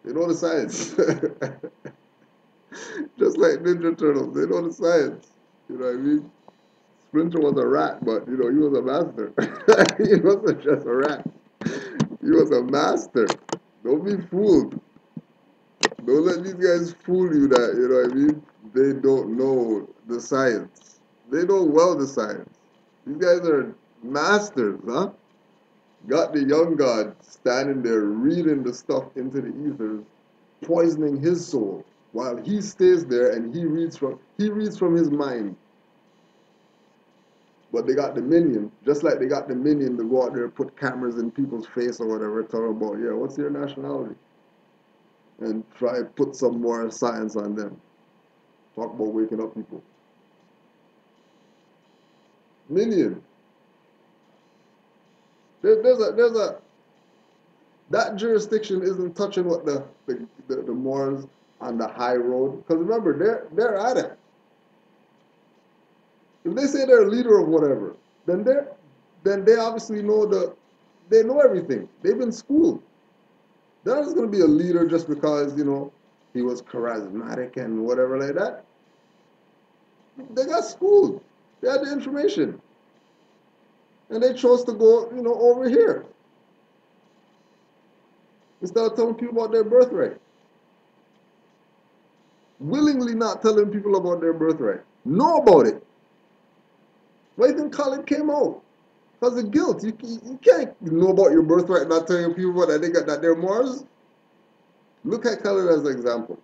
they know the science. Just like Ninja Turtles, they know the science. You know what I mean? Splinter was a rat, but he was a master. He wasn't just a rat. He was a master. Don't be fooled. Don't let these guys fool you that, what I mean? They don't know the science. They know well the science. These guys are masters, huh? Got the young God standing there reading the stuff into the ethers, poisoning his soul, while he stays there and he reads from his mind. But they got the minion, just like they got the minion to go out there, put cameras in people's face or whatever, tell about, yeah, what's your nationality? And try to put some more science on them. Talk about waking up people. Minion. There's a that jurisdiction isn't touching what the Moors on the high road. Because remember, they're at it. If they say they're a leader of whatever, then they obviously they know everything. They've been schooled. They're not just gonna be a leader just because, he was charismatic and whatever like that. They got schooled. They had the information. And they chose to go, over here. Instead of telling people about their birthright. Willingly not telling people about their birthright. Know about it. Why do you think Khalid came out? Because of guilt. You can't know about your birthright and not telling people that they're Moors. Look at Khalid as an example.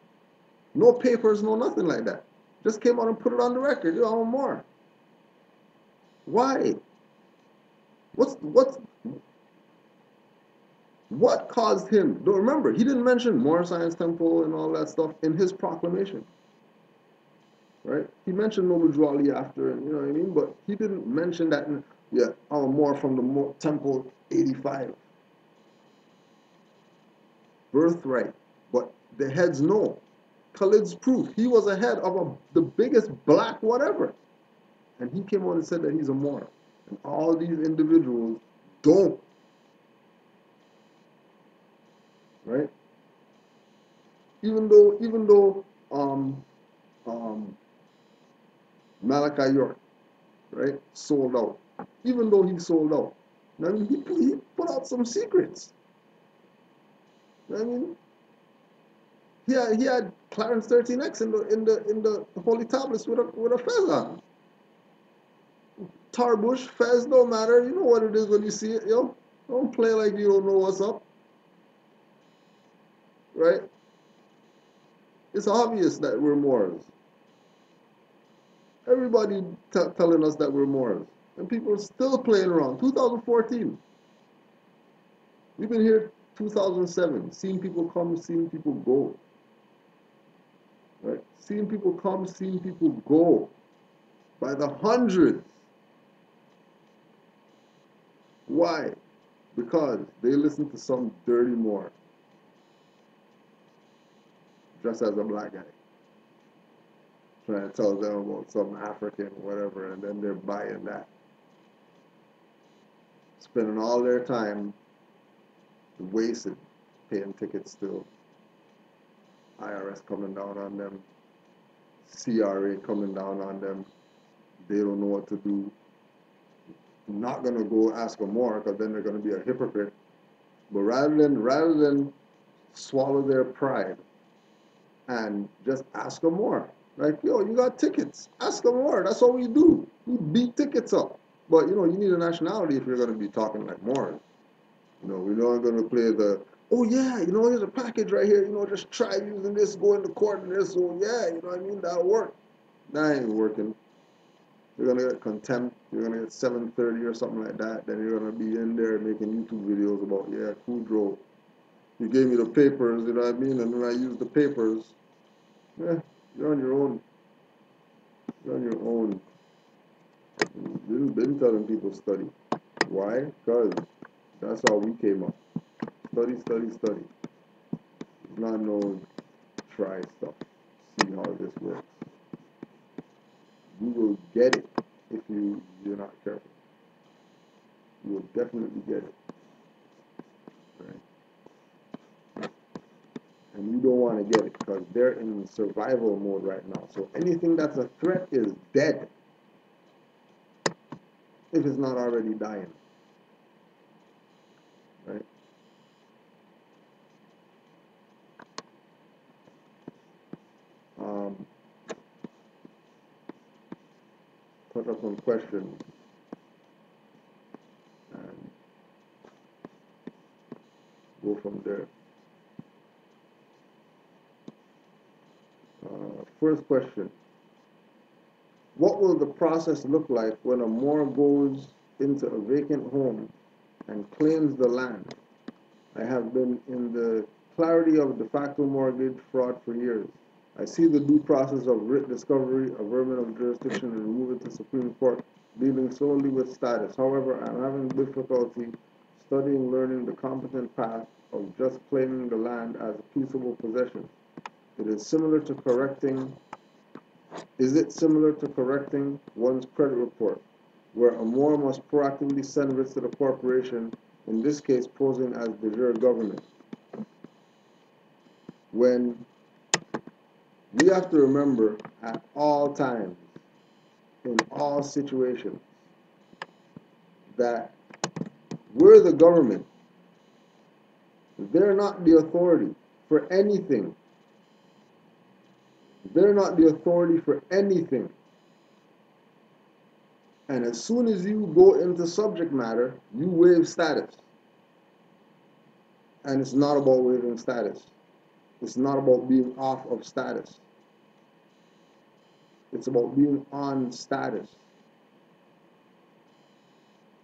No papers, no nothing like that. Just came out and put it on the record. I'm a Moor. Why? What caused him? Don't remember, he didn't mention Moor Science Temple and all that stuff in his proclamation. Right? He mentioned Noble Jwali after, and you know what I mean? But he didn't mention that, I'm a Moor from the Temple 85. Birthright. But the heads know. Khalid's proof. He was a head of the biggest black whatever. And he came on and said that he's a Moor. And all these individuals don't. Right? Even though Malachi York, right, sold out. Even though he sold out. I mean, he put out some secrets. I mean, he had Clarence 13X in the holy tablets with a fez on. Tarbush, fez, don't matter. You know what it is when you see it, yo. Don't play like you don't know what's up. Right? It's obvious that we're Moors. Everybody telling us that we're Moors. And people are still playing around. 2014. We've been here 2007, seeing people come, seeing people go. Right? Seeing people come, seeing people go. By the hundreds. Why? Because they listen to some dirty Moor. Dressed as a black guy. Trying to tell them about some African whatever, and then they're buying that. Spending all their time wasted paying tickets still. IRS coming down on them. CRA coming down on them. They don't know what to do. Not going to go ask for more because then they're going to be a hypocrite. But rather than swallow their pride and just ask them more. Like, yo, you got tickets. Ask them more. That's all we do. We beat tickets up. But, you need a nationality if you're going to be talking like more. We're not going to play oh, yeah, here's a package right here. Just try using this, go into court and this. Oh, yeah, you know what I mean? That'll work. That ain't working. You're going to get contempt. You're going to get 730 or something like that. Then you're going to be in there making YouTube videos about, yeah, Kudrow. You gave me the papers, you know what I mean? And then I used the papers. Yeah, you're on your own. You're on your own. Been telling people study. Why? Because that's how we came up. Study, study, study. Not know, try stuff. See how this works. You will get it if you're not careful. You will definitely get it. Right? And you don't want to get it because they're in survival mode right now. So anything that's a threat is dead if it's not already dying. Right? Put up some questions. And go from there. First question. What will the process look like when a Moor goes into a vacant home and claims the land? I have been in the clarity of de facto mortgage fraud for years. I see the due process of writ discovery, averment of jurisdiction, and removal to Supreme Court dealing solely with status. However, I am having difficulty studying, learning the competent path of just claiming the land as a peaceable possession. It is similar to correcting. Is it similar to correcting one's credit report, where a Moor must proactively send writs to the corporation, in this case posing as de jure government? When we have to remember at all times, in all situations, that we're the government. They're not the authority for anything. They're not the authority for anything. And as soon as you go into subject matter, you waive status. And it's not about waiving status. It's not about being off of status. It's about being on status.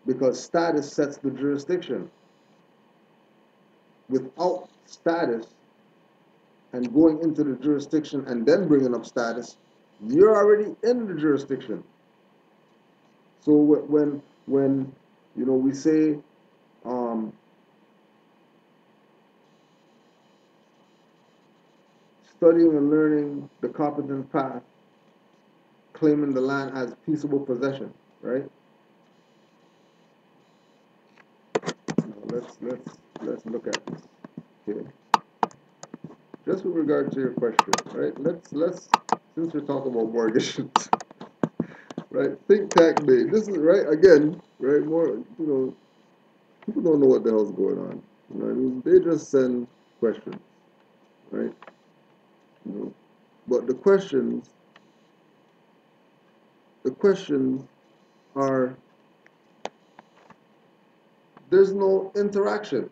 Because status sets the jurisdiction. Without status and going into the jurisdiction and then bringing up status, you're already in the jurisdiction. So when we say studying and learning the competent path, claiming the land as peaceable possession, right? Now let's look at this. Okay. Just with regard to your question, right? Let's since we're talking about mortgages, right? Think tank day. This is right again, right? More, people don't know what the hell's going on. You know what I mean? They just send questions, right? But the questions are, there's no interaction,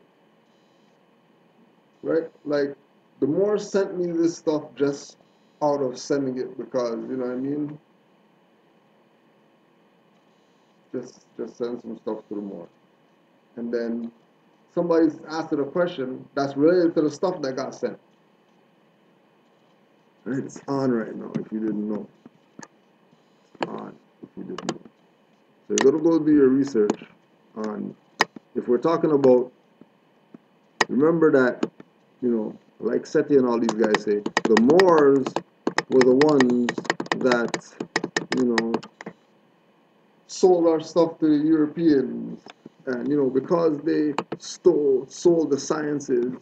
right? Like, the Moors sent me this stuff just out of sending it because, you know what I mean? Just send some stuff to the Moor. And then somebody's asked it a question that's related to the stuff that got sent. Right? It's on right now, if you didn't know. It's on, if you didn't know. So you're going to go do your research on, if we're talking about, remember that, like Seti and all these guys say, the Moors were the ones that, sold our stuff to the Europeans. And, because they sold the sciences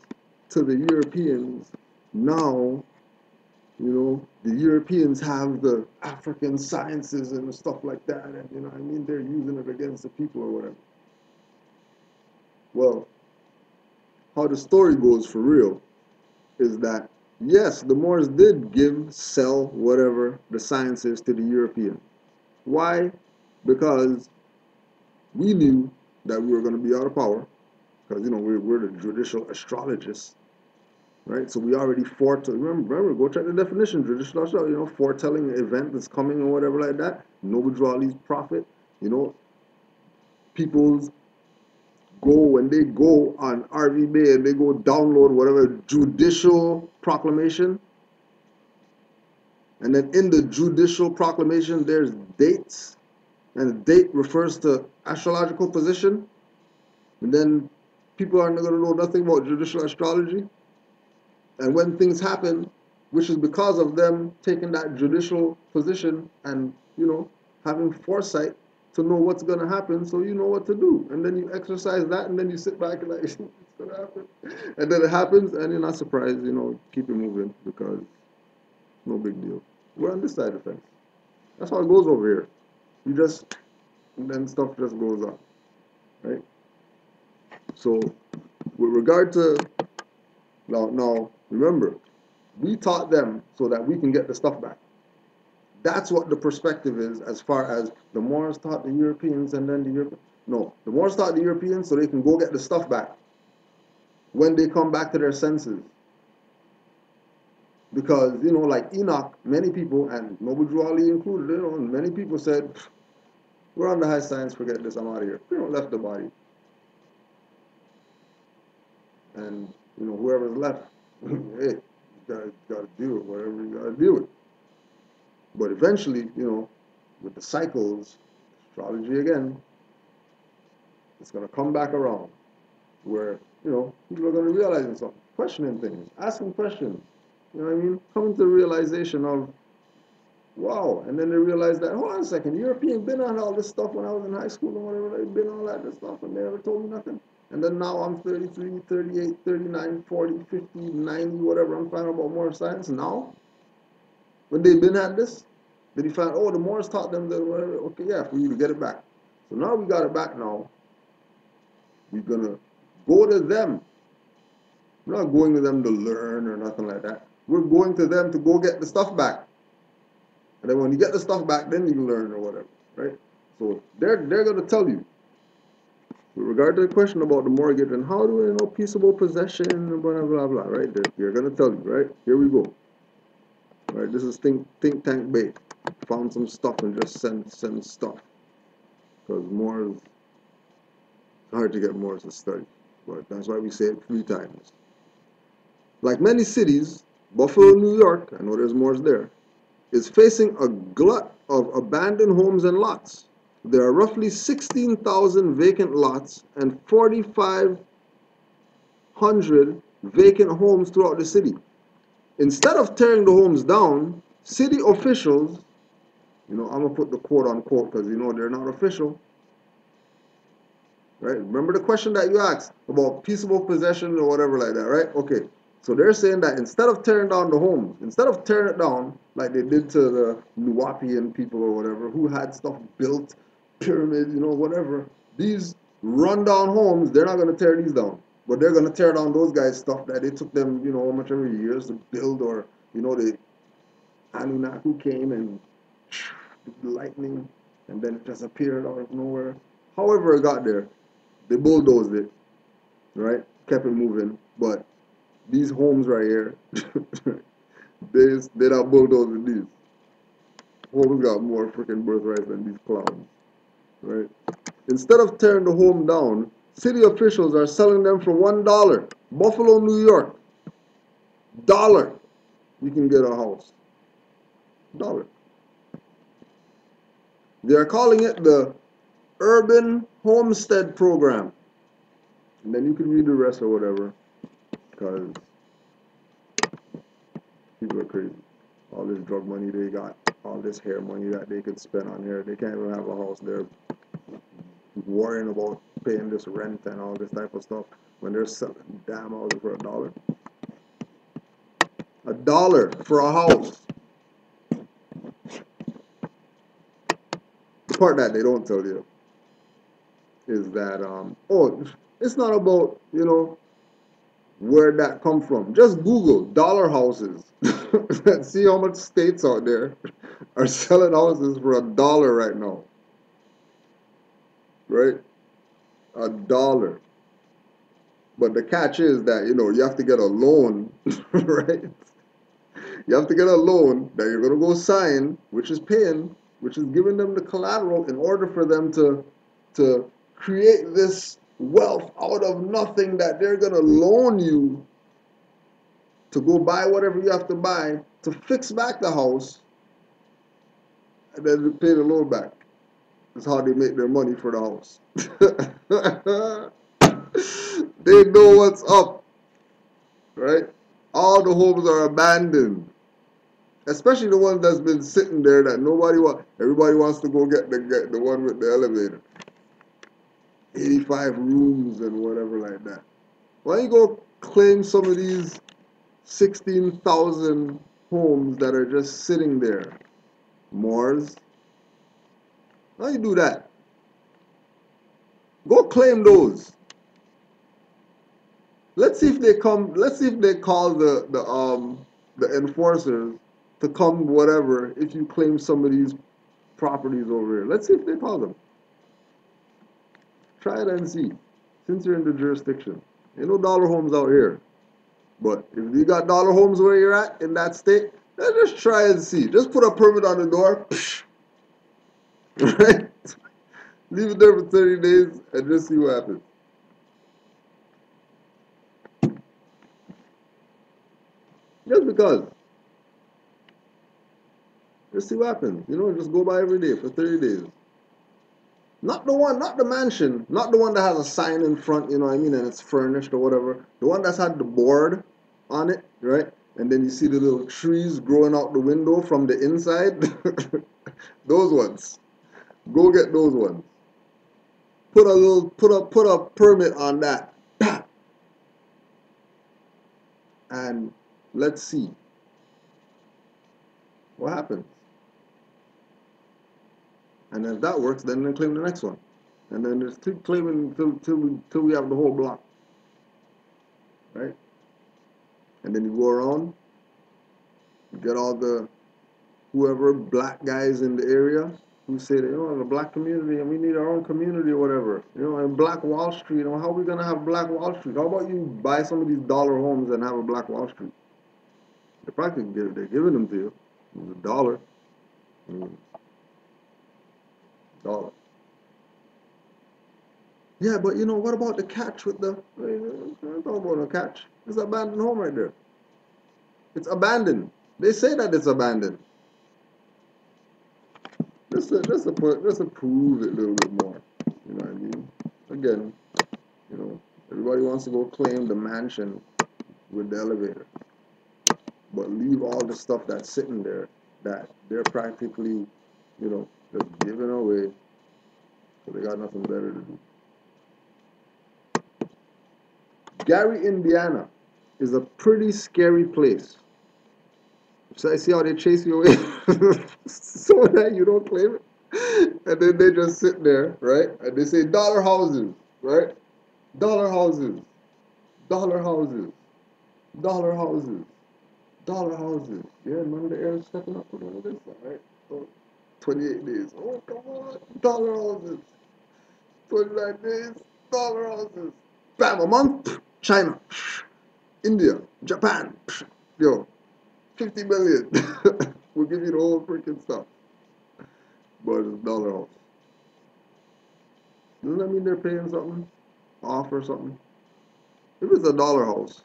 to the Europeans, now, the Europeans have the African sciences and stuff like that. And, they're using it against the people or whatever. Well, how the story goes for real is that, yes, the Moors did sell whatever the sciences to the Europeans. Why? Because we knew that we were going to be out of power, because, we're the judicial astrologists, right? So we already remember, go check the definition, judicial astrology, foretelling an event that's coming or whatever like that. Noble Drawley's prophet, people's when they go on RV Bay and they go download whatever judicial proclamation, and then in the judicial proclamation there's dates, and the date refers to astrological position, and then people aren't going to know nothing about judicial astrology. And when things happen, which is because of them taking that judicial position and, having foresight to know what's going to happen, so you know what to do. And then you exercise that, and then you sit back and like, it's going to happen. And then it happens, and you're not surprised, keep it moving, because no big deal. We're on this side of the fence. That's how it goes over here. And then stuff just goes on, right? So, with regard to, now, remember, we taught them so that we can get the stuff back. That's what the perspective is, as far as the Moors taught the Europeans and then the Moors taught the Europeans so they can go get the stuff back. when they come back to their senses. Because, like Enoch, many people, and Noble Drew Ali included, many people said, we're on the high science, forget this, I'm out of here. Left the body. And, whoever's left, hey, you gotta deal with whatever you gotta deal with. But eventually, with the cycles, astrology again, it's gonna come back around where, people are gonna realize something, questioning things, asking questions. You know what I mean? Coming to the realization of, wow, and then they realize that, hold on a second, Europeans been on all this stuff when I was in high school and whatever, they've been on all that stuff and they never told me nothing. And then now I'm 33, 38, 39, 40, 50, 90, whatever, I'm finding about more science now. When they've been at this, then you find, oh, the Moors taught them that, whatever, okay, yeah, for you to get it back. So now we got it back now. We're going to go to them. We're not going to them to learn or nothing like that. We're going to them to go get the stuff back. And then when you get the stuff back, then you can learn or whatever, right? So they're going to tell you. With regard to the question about the mortgage and how do we know peaceable possession and blah, blah, blah, right? They're going to tell you, right? Here we go. All right, this is think tank bait. Found some stuff and just send stuff. Because Moors, it's hard to get Moors to study. But that's why we say it 3 times. Like many cities, Buffalo, New York, I know there's Moors there, is facing a glut of abandoned homes and lots. There are roughly 16,000 vacant lots and 4,500 vacant homes throughout the city. Instead of tearing the homes down, city officials, I'm going to put the quote unquote because they're not official, right? Remember the question that you asked about peaceable possession or whatever like that, right? Okay, so they're saying that instead of tearing down the homes, instead of tearing it down like they did to the Nuwaubian people or whatever who had stuff built, pyramids, whatever, these rundown homes, they're not going to tear these down. But they're going to tear down those guys' stuff that it took them, how much ever years to build, or, the Anunnaki came and lightning, and then it just appeared out of nowhere. However it got there, they bulldozed it, right? Kept it moving. But these homes right here, they're not bulldozing these. Homes got more freaking birthrights than these clowns, right? Instead of tearing the home down, city officials are selling them for $1. Buffalo, New York, $1. You can get a house. $1. They are calling it the Urban Homestead Program. And then you can read the rest or whatever, because people are crazy. All this drug money they got, all this hair money that they could spend on hair, they can't even have a house. They're worrying about paying this rent and all this type of stuff when they're selling damn houses for $1. $1 for a house. The part that they don't tell you is that, it's not about, where that come from. Just Google dollar houses and see how much states out there are selling houses for $1 right now. Right? $1. But the catch is that, you have to get a loan, right? You have to get a loan that you're going to go sign, which is paying, which is giving them the collateral in order for them to create this wealth out of nothing that they're going to loan you to go buy whatever you have to buy to fix back the house and then to pay the loan back. That's how they make their money for the house. They know what's up, right? All the homes are abandoned, especially the ones that's been sitting there that nobody wants. Everybody wants to go get the one with the elevator, 85 rooms and whatever like that. Why don't you go claim some of these 16,000 homes that are just sitting there, Moors? Why don't you do that? Go claim those. Let's see if they come. Let's see if they call the enforcers to come. Whatever. If you claim some of these properties over here, let's see if they call them. Try it and see. Since you're in the jurisdiction, Ain't no dollar homes out here. But if you got dollar homes where you're at in that state, then just try and see. Just put a permit on the door, right? Leave it there for 30 days and just see what happens. Just because. Just see what happens. You know, just go by every day for 30 days. Not the one, not the mansion, not the one that has a sign in front, you know what I mean, and it's furnished or whatever. The one that's had the board on it, right? And then you see the little trees growing out the window from the inside. Those ones. Go get those ones. Put a permit on that. And let's see what happens. And if that works, then they claim the next one. And then just keep claiming till we have the whole block. Right? And then you go around, you get all the whoever black guys in the area who say that, you know, the black community and we need our own community or whatever. You know, and Black Wall Street, you know, how are we gonna have Black Wall Street? How about you buy some of these dollar homes and have a Black Wall Street? They're giving them to you. It's a dollar. Dollar. Yeah, but you know, what about the catch with the, I'm talking about a catch. It's an abandoned home right there. It's abandoned. They say that it's abandoned. Just to prove it a little bit more. You know what I mean? Again, you know, everybody wants to go claim the mansion with the elevator. But leave all the stuff that's sitting there that they're practically, you know, just giving away so they got nothing better to do. Gary, Indiana is a pretty scary place. So I see how they chase you away so that you don't claim it. And then they just sit there, right? And they say dollar houses, right? Dollar houses, dollar houses, dollar houses, dollar houses. Yeah, none of the air is stepping up for none of this, right? So 28 days. Oh, come on. Dollar houses. 29 days. Dollar houses. Bam, a month. China. India. Japan. Yo, 50 million. We'll give you the whole freaking stuff. But it's dollar house. Doesn't that mean they're paying something off or something? If it's a dollar house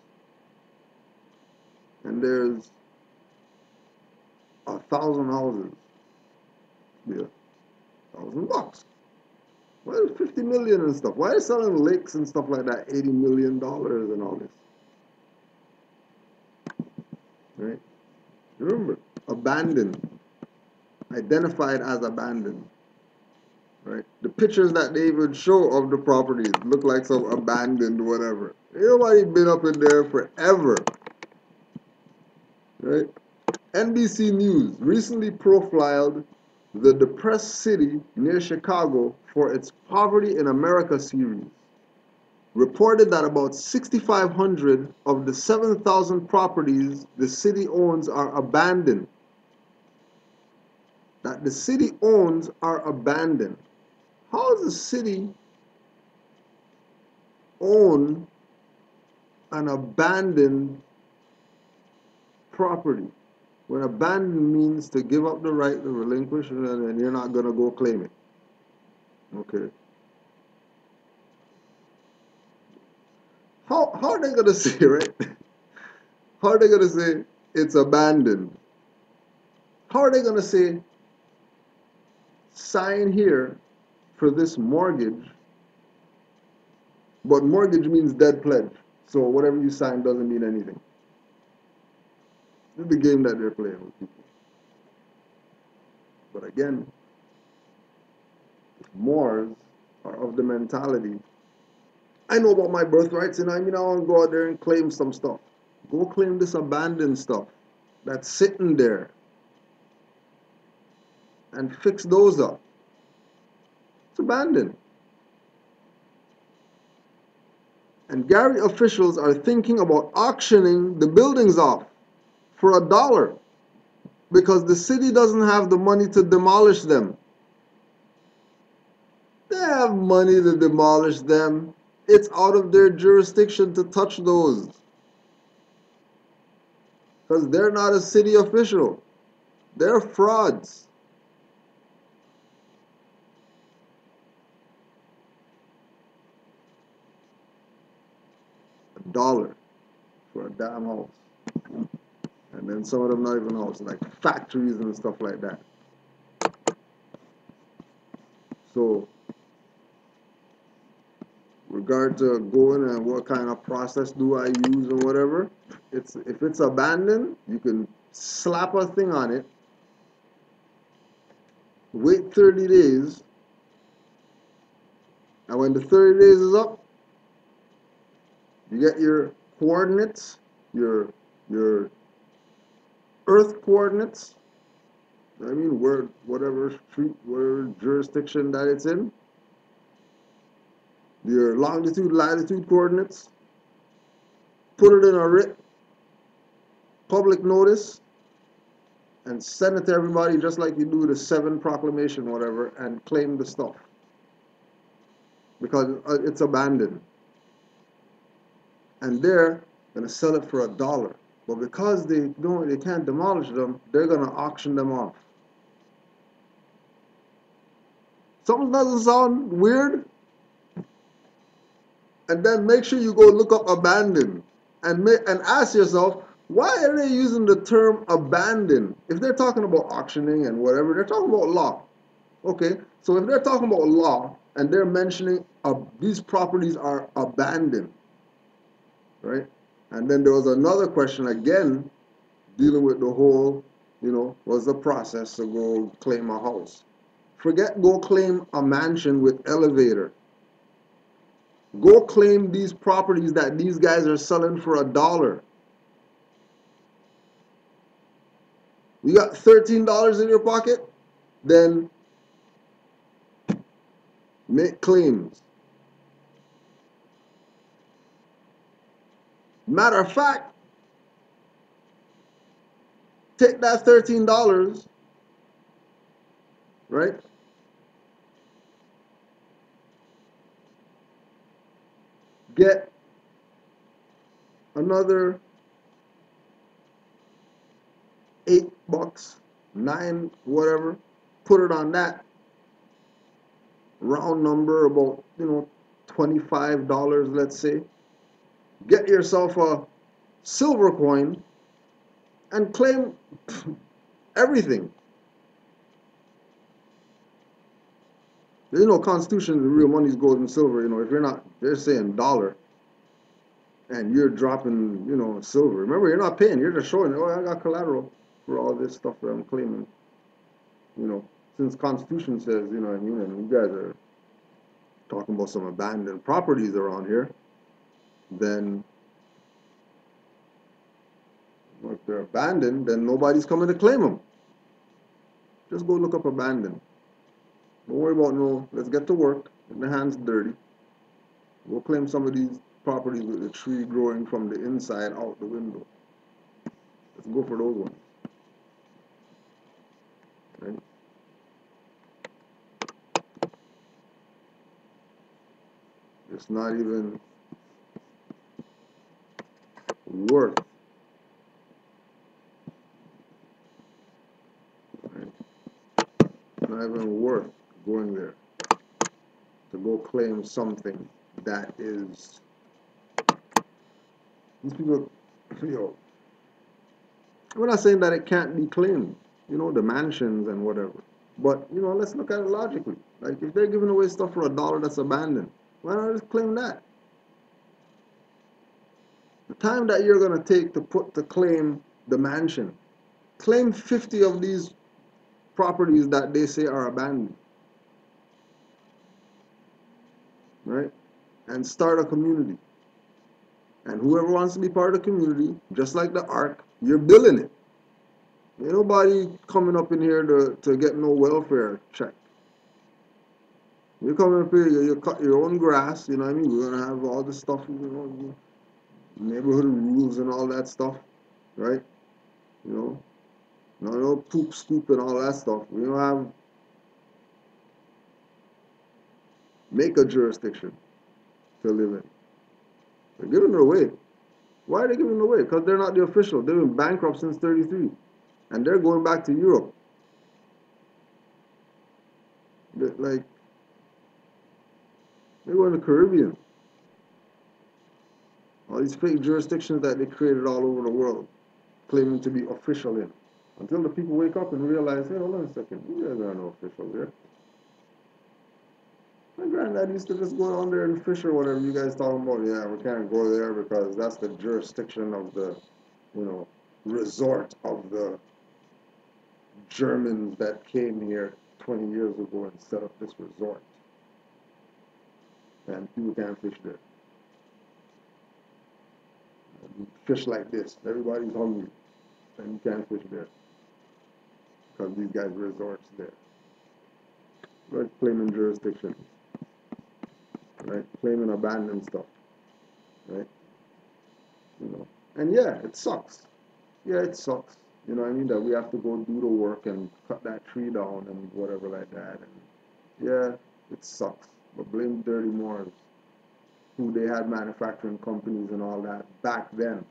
and there's 1,000 houses, yeah, $1,000. Why is 50 million and stuff? Why are they selling lakes and stuff like that? $80 million and all this, right? Remember, abandoned, identified as abandoned, right? The pictures that they even show of the properties look like some abandoned whatever. Ain't nobody been up in there forever, right? NBC News recently profiled the depressed city near Chicago for its Poverty in America series. Reported that about 6,500 of the 7,000 properties the city owns are abandoned. That the city owns are abandoned. How does the city own an abandoned property? When abandon means to give up the right to relinquish and you're not going to go claim it. Okay. How are they going to say, right? How are they going to say it's abandoned? How are they going to say sign here for this mortgage, but mortgage means dead pledge. So whatever you sign doesn't mean anything. This is the game that they're playing with people. But again, Moors are of the mentality, I know about my birthrights, and I mean, I want to go out there and claim some stuff. Go claim this abandoned stuff that's sitting there and fix those up. It's abandoned. And Gary officials are thinking about auctioning the buildings off for $1 because the city doesn't have the money to demolish them. They have money to demolish them. it's out of their jurisdiction to touch those. Because they're not a city official. They're frauds. $1 for a damn house. And then some of them not even houses, like factories and stuff like that. So, regard to going and what kind of process do I use and whatever, if it's abandoned, you can slap a thing on it, wait 30 days, and when the 30 days is up, you get your coordinates, your earth coordinates, I mean, where, whatever street, whatever jurisdiction that it's in, your longitude, latitude coordinates, put it in a writ, public notice, and send it to everybody just like you do the 7 proclamation, whatever, and claim the stuff. Because it's abandoned. And they're going to sell it for $1. But because they can't demolish them, they're going to auction them off. Something doesn't sound weird? And then make sure you go look up abandoned and ask yourself, why are they using the term abandoned? If they're talking about auctioning and whatever, they're talking about law. Okay, so if they're talking about law and they're mentioning these properties are abandoned, right? And then there was another question again dealing with the whole, was the process to go claim a house. Forget go claim a mansion with elevator. Go claim these properties that these guys are selling for $1. You got $13 in your pocket? Then make claims. Matter of fact, take that $13, right? Get another $8, 9, whatever, put it on that. Round number, about, $25, let's say. Get yourself a silver coin and claim everything. There's no constitution, the real money is gold and silver. If you're not, they're saying $1 and you're dropping, silver. Remember, you're not paying, you're just showing, oh, I got collateral for all this stuff that I'm claiming. Since Constitution says, you know what I mean, and you guys are talking about some abandoned properties around here, then if they're abandoned, then nobody's coming to claim them. Just go look up abandoned. Don't worry about no, let's get to work, get the hands dirty. We'll claim some of these properties with the tree growing from the inside out the window. Let's go for those ones. Right? It's not even worth. Right? It's not even worth going there to go claim something that is. These people, we're not saying that it can't be claimed, the mansions and whatever. But, let's look at it logically. Like, if they're giving away stuff for $1 that's abandoned, why not just claim that? The time that you're going to take to claim the mansion, claim 50 of these properties that they say are abandoned. Right? And start a community. And whoever wants to be part of the community, just like the Ark, you're building it. Ain't nobody coming up in here to get no welfare check. You come up here, you cut your own grass, you know what I mean? We're going to have all this stuff, neighborhood rules and all that stuff, right? No poop scoop and all that stuff. We don't make a jurisdiction. to live in. They're giving it away. Why are they giving it away? Because they're not the official. They've been bankrupt since 33. And they're going back to Europe. Like, they're going to the Caribbean. All these fake jurisdictions that they created all over the world, claiming to be official in. Until the people wake up and realize, hey, hold on a second, you guys are no official there. My granddad used to just go down there and fish or whatever you guys talking about. Yeah, we can't go there because that's the jurisdiction of the, resort of the Germans that came here 20 years ago and set up this resort. And people can't fish there. Fish like this. Everybody's hungry. And you can't fish there. Because these guys resorts there. Right? Claiming jurisdiction. Right? Claiming abandoned stuff. Right? And yeah, it sucks. Yeah, it sucks. You know what I mean? That we have to go do the work and cut that tree down and whatever like that. And yeah, it sucks. But blame dirty Moors, who they had manufacturing companies and all that back then.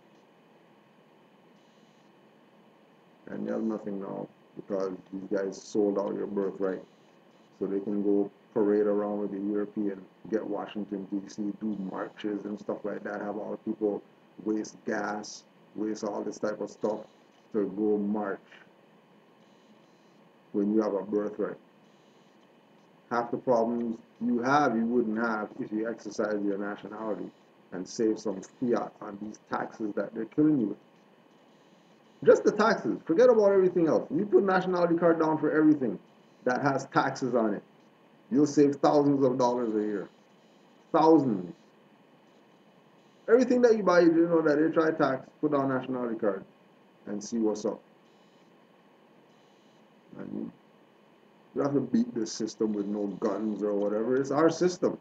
And you have nothing now because these guys sold out your birthright. So they can go parade around with the European, get Washington, D.C., do marches and stuff like that, have all the people waste gas, waste all this type of stuff to go march when you have a birthright. Half the problems you have, you wouldn't have if you exercise your nationality and save some fiat on these taxes that they're killing you with. Just the taxes. Forget about everything else. You put nationality card down for everything that has taxes on it. You'll save thousands of dollars a year. Thousands. Everything that you buy, you know that they try tax, put down nationality card and see what's up. And you have to beat this system with no guns or whatever. It's our system.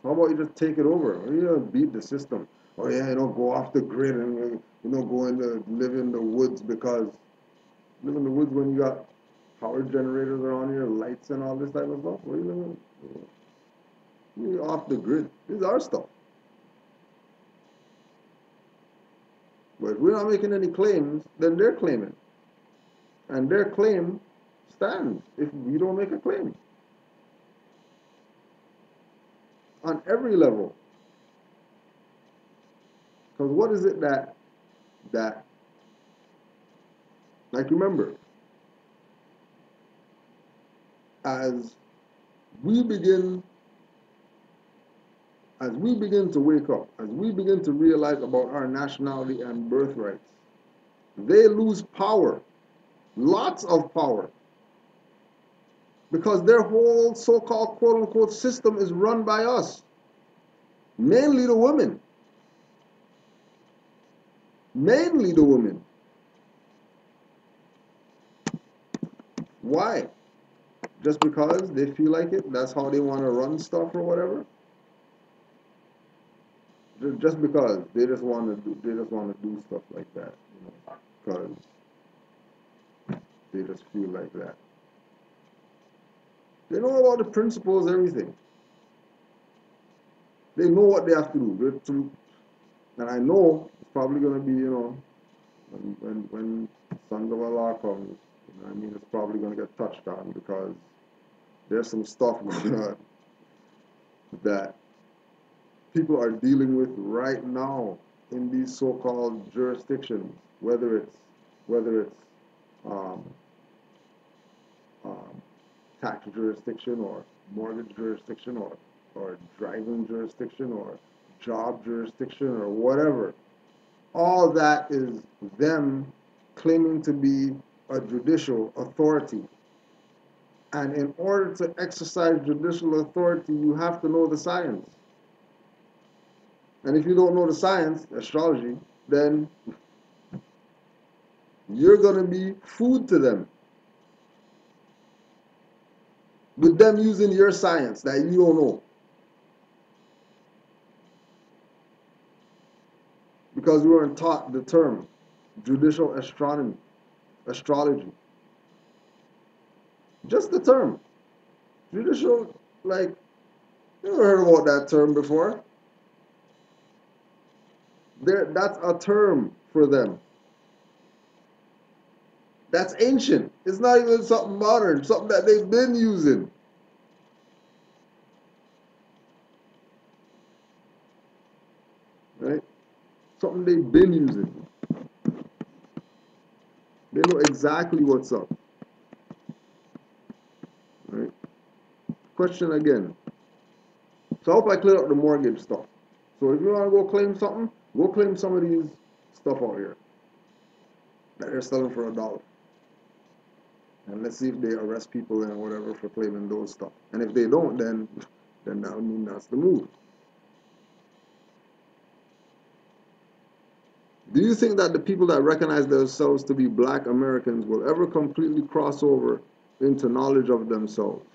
How about you just take it over? You don't beat the system. Oh yeah, go off the grid and go into live in the woods because live in the woods when you got power generators around here, lights and all this type of stuff. What are you living? You're off the grid. This is our stuff. But if we're not making any claims, then they're claiming. And their claim stands if we don't make a claim. On every level. Because what is it that like remember, as we begin to wake up, as we begin to realize about our nationality and birthrights, they lose power, lots of power, because their whole so-called quote-unquote system is run by us, mainly the women. Mainly the women. Why? Just because they feel like it? That's how they want to run stuff or whatever? Just because they just want to do stuff like that, because they just feel like that. They know about the principles, everything. They know what they have to do. And I know it's probably going to be, when Sons of Allah comes, it's probably going to get touched on because there's some stuff going on that people are dealing with right now in these so-called jurisdictions, whether it's tax jurisdiction or mortgage jurisdiction or driving jurisdiction or job jurisdiction or whatever. All that is them claiming to be a judicial authority. And in order to exercise judicial authority, you have to know the science. And if you don't know the science, astrology, then you're going to be food to them. With them using your science that you don't know. Because we weren't taught the term judicial astrology. Just the term. Judicial, like, you never heard about that term before. That's a term for them. That's ancient. It's not even something modern, something that they've been using. Right? Something they've been using. They know exactly what's up. Right? Question again. So I hope I cleared up the mortgage stuff. So if you want to go claim something, go claim some of these stuff out here that they're selling for $1. And let's see if they arrest people and whatever for claiming those stuff. And if they don't, then that would mean that's the move. Do you think that the people that recognize themselves to be black Americans will ever completely cross over into knowledge of themselves?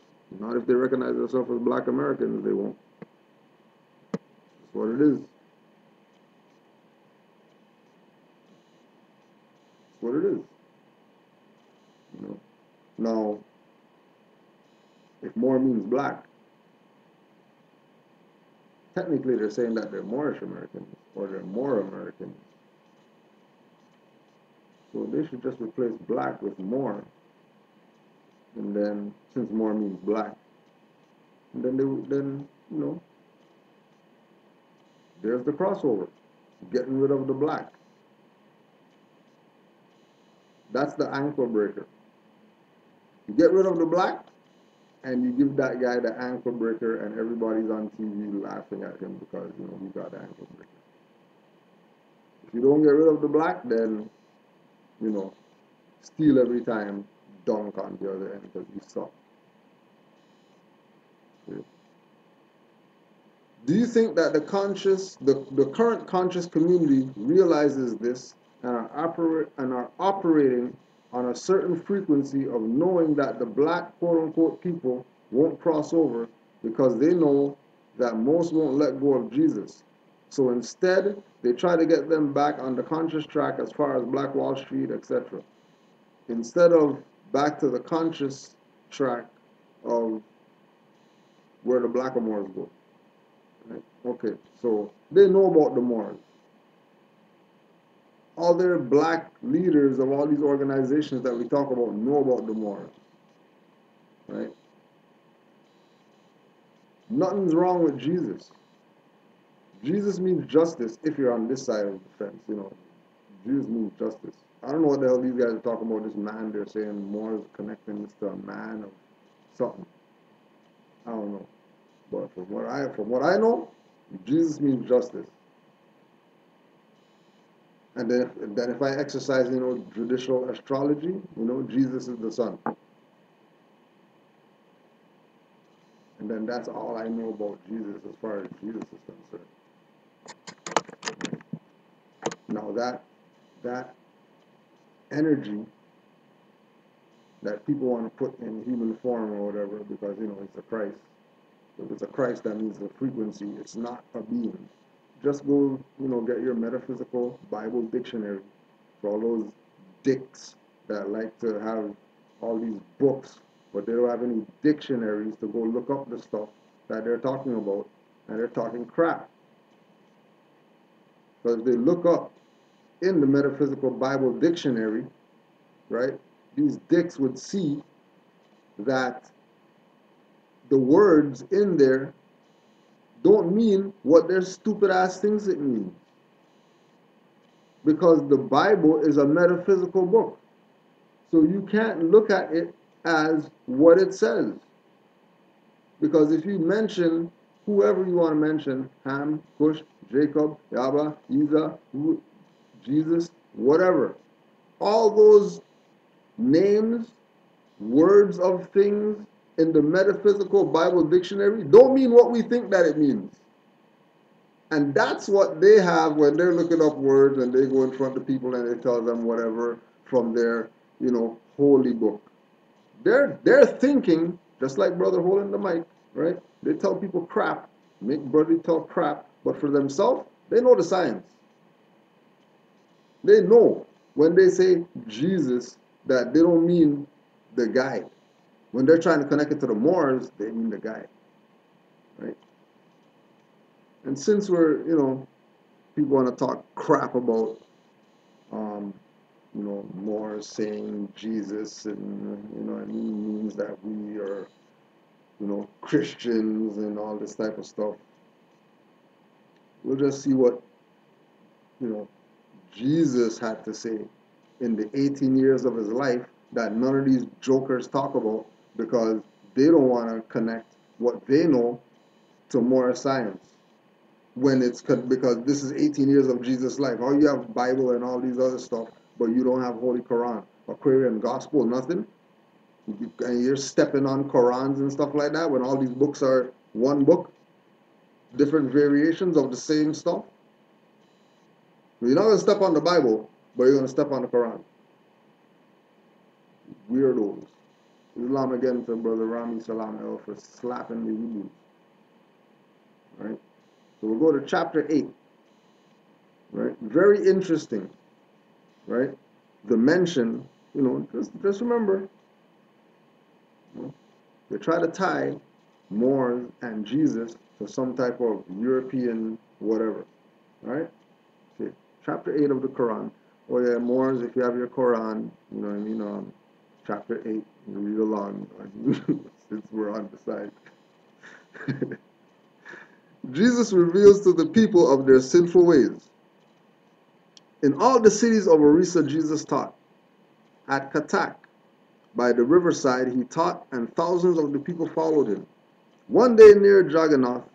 Not if they recognize themselves as black Americans, they won't. That's what it is. That's what it is. You know? Now, if Moor means black, technically they're saying that they're Moorish Americans or they're Moor Americans. So they should just replace black with Moor. And then, since Moor means black, and then there's the crossover, getting rid of the black. That's the ankle breaker. You get rid of the black, and you give that guy the ankle breaker, and everybody's on TV laughing at him because he got the ankle breaker. If you don't get rid of the black, then steal every time, dunk on the other end because you suck. Do you think that the current conscious community realizes this and are operating on a certain frequency of knowing that the black quote-unquote people won't cross over because they know that most won't let go of Jesus? So instead, they try to get them back on the conscious track as far as Black Wall Street, etc. Instead of back to the conscious track of where the black Moors go. Right? Okay, so they know about the Moors. All their black leaders of all these organizations that we talk about know about the Moors. Right? Nothing's wrong with Jesus. Jesus means justice if you're on this side of the fence, Jesus means justice. I don't know what the hell these guys are talking about, this man, they're saying Moors connecting this to a man or something. I don't know. But from what I know, Jesus means justice. And then if I exercise, judicial astrology, Jesus is the sun. And then that's all I know about Jesus as far as Jesus is concerned. Now that energy that people want to put in human form or whatever, because it's a Christ. If it's a Christ, that means the frequency. It's not a being. Just go, get your metaphysical Bible dictionary for all those dicks that like to have all these books, but they don't have any dictionaries to go look up the stuff that they're talking about, and they're talking crap. Because if they look up in the metaphysical Bible dictionary, right, these dicks would see that the words in there don't mean what their stupid ass thinks it means. Because the Bible is a metaphysical book. So you can't look at it as what it says. Because if you mention whoever you want to mention, Ham, Cush, Jacob, Yahweh, Isa, Jesus, whatever, all those names, words of things in the metaphysical Bible dictionary don't mean what we think that it means. And that's what they have when they're looking up words and they go in front of people and they tell them whatever from their, holy book. They're thinking, just like Brother holding the mic, right? They tell people crap, make Brother tell crap, but for themselves, they know the science. They know when they say Jesus that they don't mean the guy. When they're trying to connect it to the Moors, they mean the guy, right? And since we're, people want to talk crap about, more saying Jesus, and it means that we are, Christians and all this type of stuff. We'll just see what, you know, Jesus had to say in the 18 years of his life that none of these jokers talk about, because they don't want to connect what they know to more science. Because this is 18 years of Jesus' life. How you have Bible and all these other stuff, but you don't have Holy Quran, Aquarian Gospel, nothing? And you're stepping on Qurans and stuff like that when all these books are one book, different variations of the same stuff? You're not going to step on the Bible, but you're going to step on the Quran. Weirdos. Islam again to Brother Rami Salam El for slapping the Hebrews. Right? So we'll go to chapter 8. Right? Very interesting. Right? The mention, just remember, they try to tie Moors and Jesus to some type of European whatever. Right? Okay. Chapter 8 of the Quran. Oh yeah, Moors, if you have your Quran, chapter 8, read along since we're on the side. Jesus reveals to the people of their sinful ways. In all the cities of Orissa, Jesus taught. At Katak, by the riverside, he taught, and thousands of the people followed him. One day near Jagannath,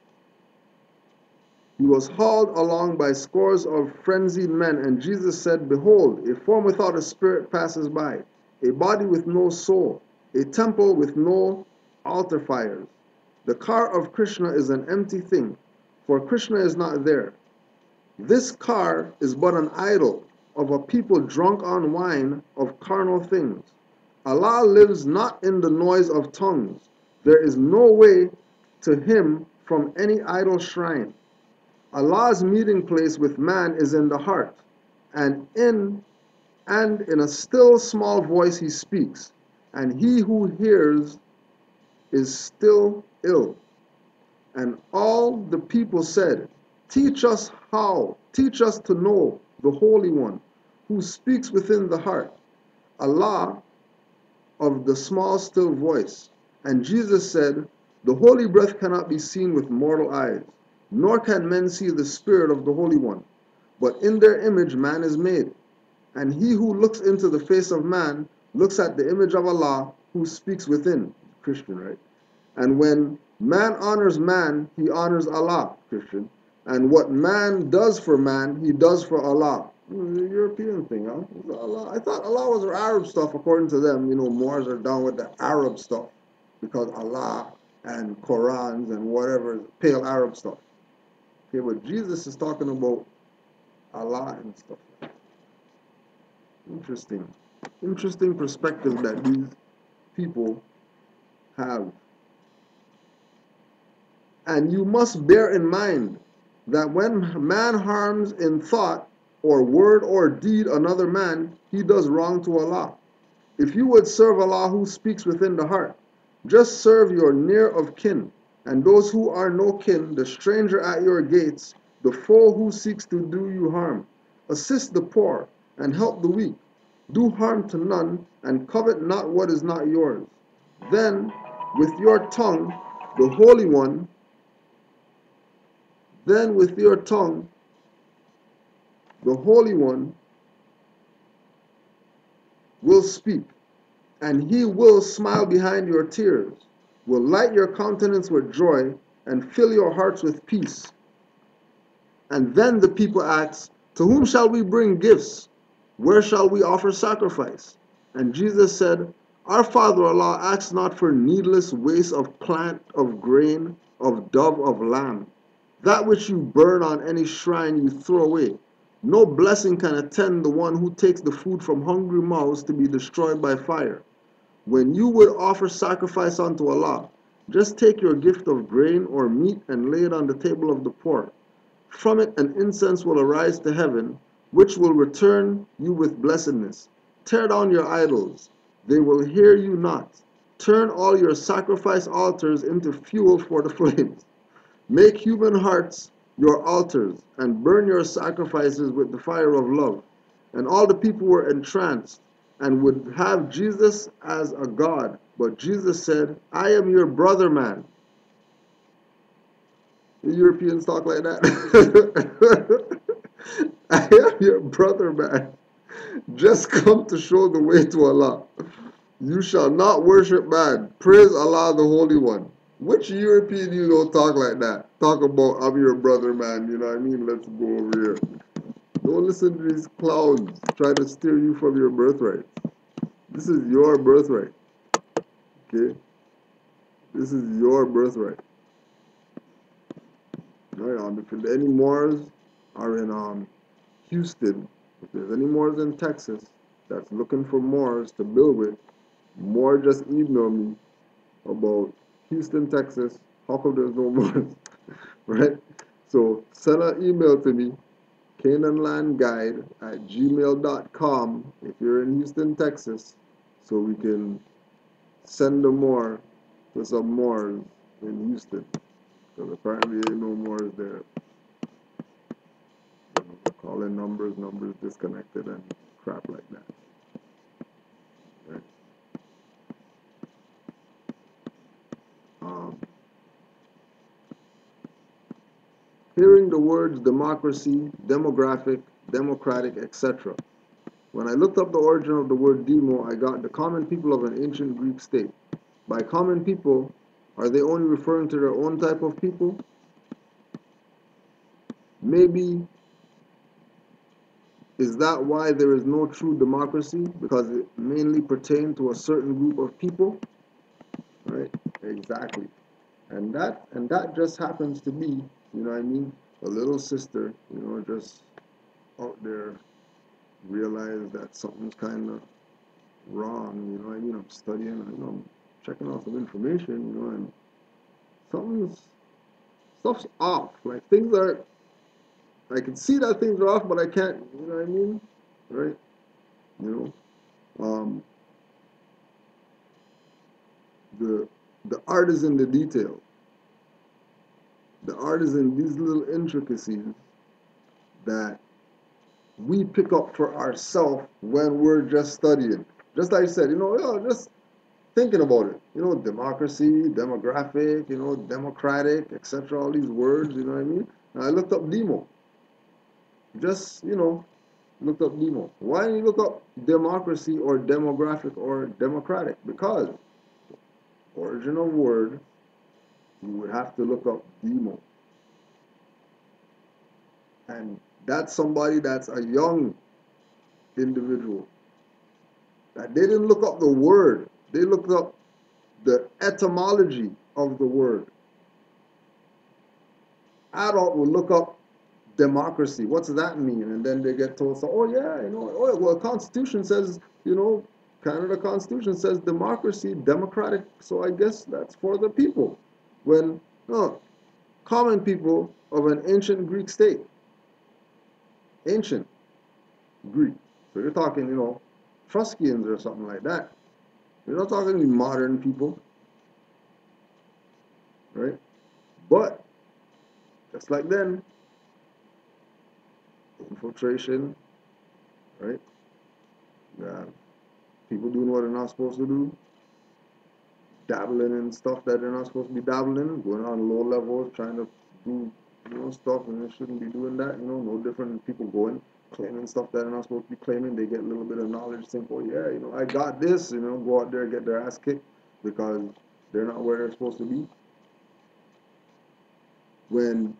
he was hauled along by scores of frenzied men, and Jesus said, "Behold, a form without a spirit passes by, a body with no soul, a temple with no altar fires. The car of Krishna is an empty thing, for Krishna is not there. This car is but an idol of a people drunk on wine of carnal things. Allah lives not in the noise of tongues. There is no way to him from any idol shrine. Allah's meeting place with man is in the heart, and in a still small voice he speaks, and he who hears is still ill." And all the people said, "Teach us how, teach us to know the Holy One, who speaks within the heart, Allah of the small still voice." And Jesus said, "The holy breath cannot be seen with mortal eyes, nor can men see the Spirit of the Holy One. But in their image man is made. And he who looks into the face of man looks at the image of Allah who speaks within." Christian, right? "And when man honors man, he honors Allah." Christian. "And what man does for man, he does for Allah." The European thing, huh? Allah. I thought Allah was Arab stuff according to them. Moors are down with the Arab stuff because Allah and Qurans and whatever, pale Arab stuff. Okay, but Jesus is talking about Allah and stuff. Interesting perspective that these people have. And you must bear in mind that when man harms in thought or word or deed another man, he does wrong to Allah. If you would serve Allah who speaks within the heart, just serve your near of kin, and those who are no kin, the stranger at your gates, the foe who seeks to do you harm. Assist the poor and help the weak. Do harm to none, and covet not what is not yours. Then, with your tongue, the Holy One, will speak, and he will smile behind your tears, will light your countenance with joy, and fill your hearts with peace. And then the people asked, "To whom shall we bring gifts? Where shall we offer sacrifice?" And Jesus said, "Our Father Allah asks not for needless waste of plant, of grain, of dove, of lamb. That which you burn on any shrine you throw away. No blessing can attend the one who takes the food from hungry mouths to be destroyed by fire. When you would offer sacrifice unto Allah, just take your gift of grain or meat and lay it on the table of the poor. From it an incense will arise to heaven, which will return you with blessedness. Tear down your idols. They will hear you not. Turn all your sacrifice altars into fuel for the flames. Make human hearts your altars and burn your sacrifices with the fire of love. And all the people were entranced and would have Jesus as a God. But Jesus said, I am your brother, man. The Europeans talk like that. I am your brother, man. Just come to show the way to Allah. You shall not worship man. Praise Allah, the Holy One. Which European you don't talk like that? Talk about I'm your brother, man. You know what I mean? Let's go over here. Don't listen to these clowns trying to steer you from your birthright. This is your birthright. Okay? This is your birthright. If any Moors are in Houston, if there's any Moors in Texas that's looking for Moors to build with, more just email me about Houston, Texas. How come there's no Moors? Right? So send an email to me, canaanlandguide@gmail.com if you're in Houston, Texas, so we can send them more to some Moors in Houston. Because apparently ain't no Moors there. Calling numbers disconnected and crap like that. Right? Um, Hearing the words democracy, demographic, democratic, etc. When I looked up the origin of the word demo, I got the common people of an ancient Greek state. By common people, are they only referring to their own type of people? Maybe is that why there is no true democracy? Because it mainly pertains to a certain group of people? Right? Exactly. And that just happens to be, you know what I mean, a little sister, just out there realize that something's kind of wrong, you know what I mean? I'm studying, I'm checking out some information, and stuff's off. Like things are, I can see that things are off, but I can't, you know what I mean? Right? You know, the the art is in the detail. The art is in these little intricacies that we pick up for ourselves when we're just studying. Just like I said, just thinking about it. Democracy, demographic, democratic, etc. All these words, you know what I mean? And I looked up demo. Just, looked up demo. Why didn't you look up democracy or demographic or democratic? Because original word, you would have to look up demo. And that's somebody that's a young individual. That they didn't look up the word. They looked up the etymology of the word. Adult will look up democracy. What's that mean? And then they get told, so, oh yeah, oh well, the Constitution says, Canada Constitution says democracy, democratic. So I guess that's for the people. When no, common people of an ancient Greek state, ancient Greek. So you're talking, Etruscans or something like that. You're not talking modern people, right? But just like then, infiltration, right? Yeah, people doing what they're not supposed to do, dabbling in stuff that they're not supposed to be dabbling in, going on low levels, trying to do, stuff, and they shouldn't be doing that. No different than people going, claiming stuff that they're not supposed to be claiming. They get a little bit of knowledge, think, oh yeah, I got this, go out there and get their ass kicked because they're not where they're supposed to be. When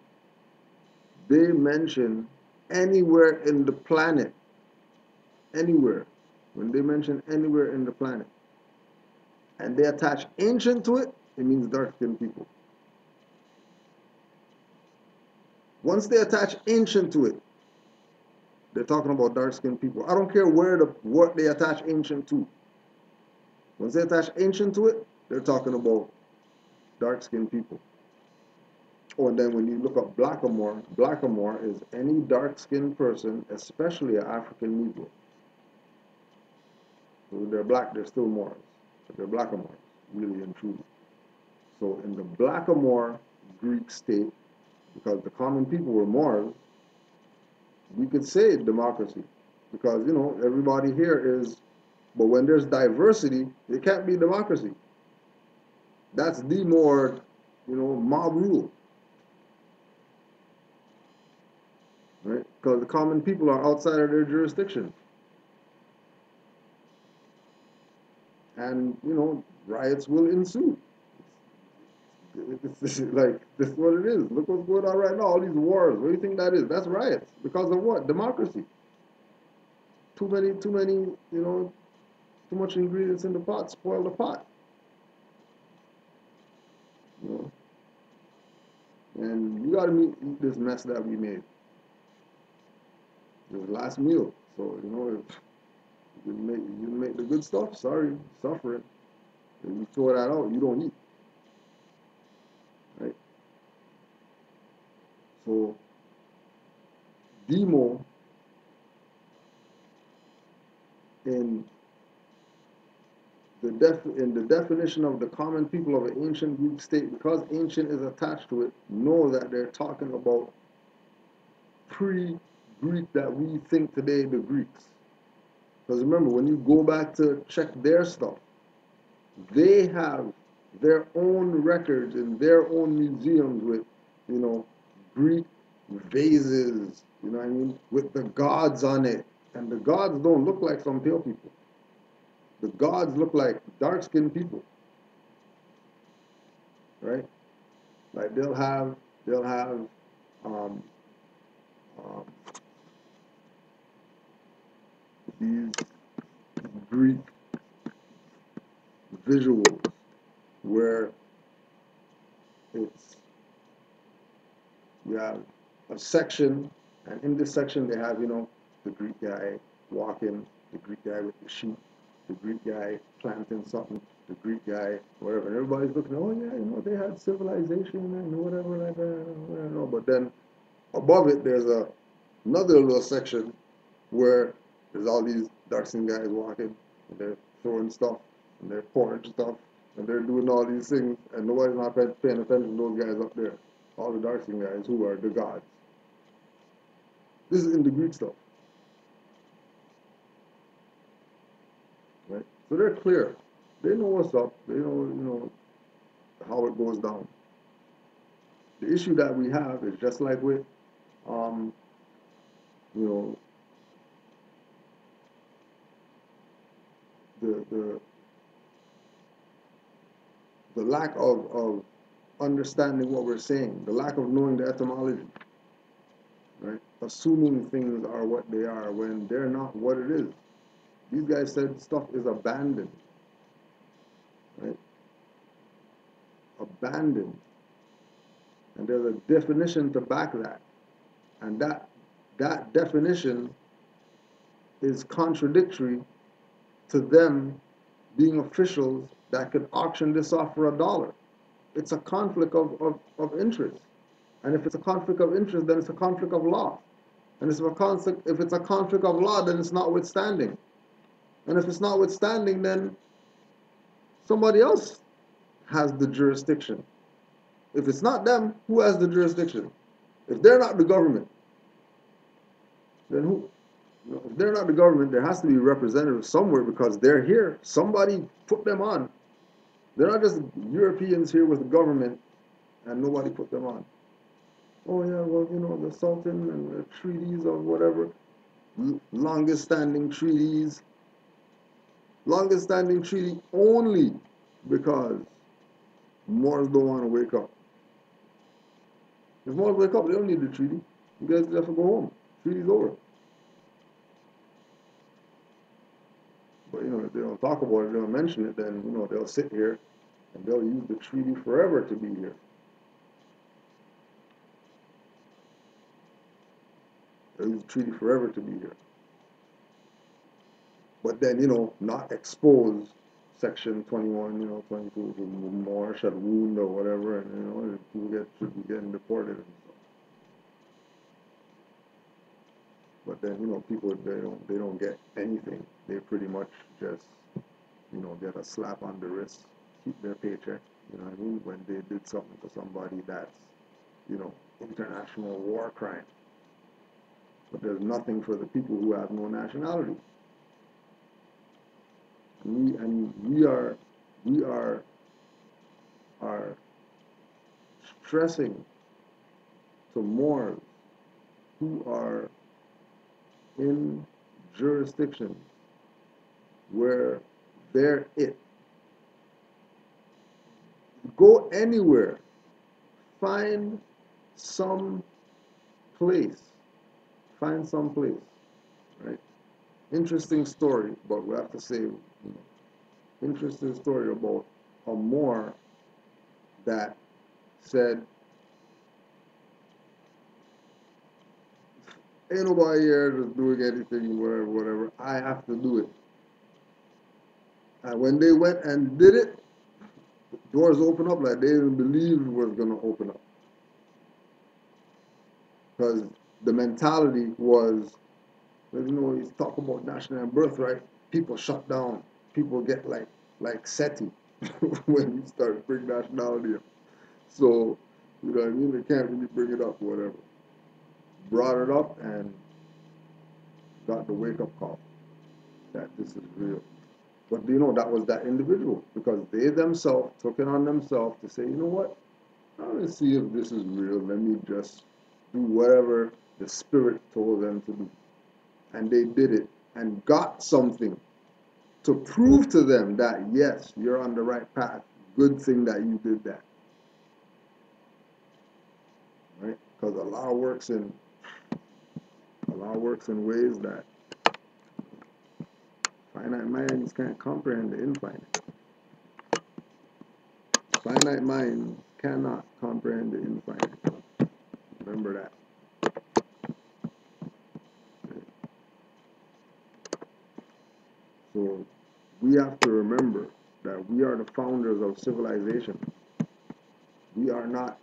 they mention anywhere in the planet, anywhere, when they mention anywhere in the planet, and they attach ancient to it, it means dark-skinned people. Once they attach ancient to it, they're talking about dark-skinned people. I don't care what they attach ancient to. Once they attach ancient to it, they're talking about dark-skinned people. Oh, and then when you look up blackamoor is any dark-skinned person, especially an African Negro. So they're black, they're still Moors. But they're blackamoors, really and truly. So in the blackamoor Greek state, because the common people were Moors, we could say democracy. Because, you know, everybody here is, but when there's diversity, it can't be democracy. That's the more, you know, mob rule, right? Because the common people are outside of their jurisdiction. And, you know, riots will ensue. It's like, this is what it is. Look what's going on right now, all these wars. What do you think that is? That's riots. Because of what? Democracy. Too many, you know, too much ingredients in the pot, spoil the pot. You know? And you gotta eat this mess that we made. It was last meal. So, you know, if you make the good stuff, sorry, suffering. If you throw that out, you don't eat. Right? So demo in the definition of the common people of an ancient Greek state, because ancient is attached to it, know that they're talking about pre-Greek that we think today the Greeks. Because remember, when you go back to check their stuff, they have their own records in their own museums with, you know, Greek vases, you know what I mean, with the gods on it. And the gods don't look like some pale people. The gods look like dark-skinned people, right? Like they'll have um, um, these Greek visuals where it's you have a section, and in this section they have, you know, the Greek guy walking, the Greek guy with the sheep, the Greek guy planting something, the Greek guy whatever, and everybody's looking, oh yeah, you know, they had civilization and whatever like that, I don't know. But then above it there's another little section where there's all these dark skinned guys walking, and they're throwing stuff, and they're pouring stuff, and they're doing all these things, and nobody's not paying attention to those guys up there. All the dark skinned guys who are the gods. This is in the Greek stuff, right? So they're clear. They know what's up. They know, you know, how it goes down. The issue that we have is just like with, you know, the the lack of understanding what we're saying, the lack of knowing the etymology, right? Assuming things are what they are when they're not what it is. These guys said stuff is abandoned, right? Abandoned. And there's a definition to back that. And that definition is contradictory to them being officials that could auction this off for $1. It's a conflict of interest. And if it's a conflict of interest, then it's a conflict of law. And if it's a conflict of law, then it's notwithstanding. And if it's notwithstanding, then somebody else has the jurisdiction. If it's not them, who has the jurisdiction? If they're not the government, then who? You know, if they're not the government, there has to be representatives somewhere because they're here. Somebody put them on. They're not just Europeans here with the government and nobody put them on. Oh yeah, well, you know, the Sultan and the treaties or whatever, longest standing treaties, longest standing treaty only because Moors don't want to wake up. If Moors wake up, they don't need the treaty. You guys have to go home. Treaty's over. But, you know, if they don't talk about it, they don't mention it, then, you know, they'll sit here and they'll use the treaty forever to be here. They'll use the treaty forever to be here. But then, you know, not expose Section 21, you know, 22, Moor shall wound or whatever, and, you know, people should be getting deported and stuff. But then, you know, people, they don't get anything. They pretty much just, you know, get a slap on the wrist, keep their paycheck, you know what I mean, when they did something for somebody that's international war crime. But there's nothing for the people who have no nationality. We are stressing to Moors who are in jurisdictions where they're it. Go anywhere, find some place, find some place, right? Interesting story, but we have to say, interesting story about a Moor that said, ain't nobody here just doing anything, whatever, whatever. I have to do it. And when they went and did it, doors opened up like they didn't believe it was going to open up. Because the mentality was, he's talking about national birthright, people shut down. People get like SETI when you start bring nationality up. So, you know what I mean? They can't really bring it up, whatever. Brought it up and got the wake-up call that this is real. But that was that individual, because they themselves took it on themselves to say, you know what? I want to see if this is real. Let me just do whatever the spirit told them to do. And they did it and got something to prove to them that, yes, you're on the right path. Good thing that you did that. Right? Because Allah works in ways that finite minds can't comprehend the infinite. Finite minds cannot comprehend the infinite. Remember that. So we have to remember that we are the founders of civilization. We are not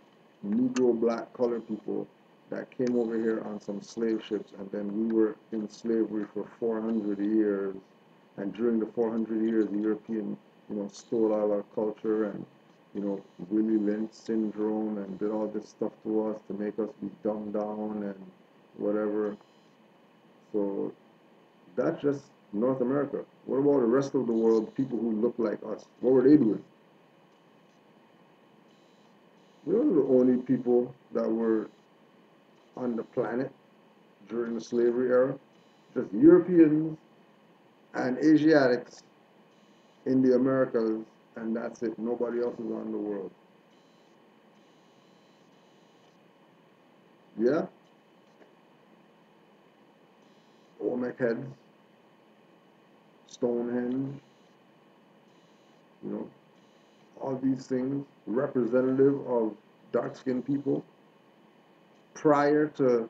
Negro, black, colored people that came over here on some slave ships, and then we were in slavery for 400 years. And during the 400 years, the European, stole all our culture and, Willie Lynch syndrome and did all this stuff to us to make us be dumbed down and whatever. So that's just North America. What about the rest of the world, people who look like us? What were they doing? We were the only people that were on the planet during the slavery era. Just Europeans and Asiatics in the Americas, and that's it. Nobody else is on the world. Yeah? Olmec heads, Stonehenge, all these things representative of dark-skinned people prior to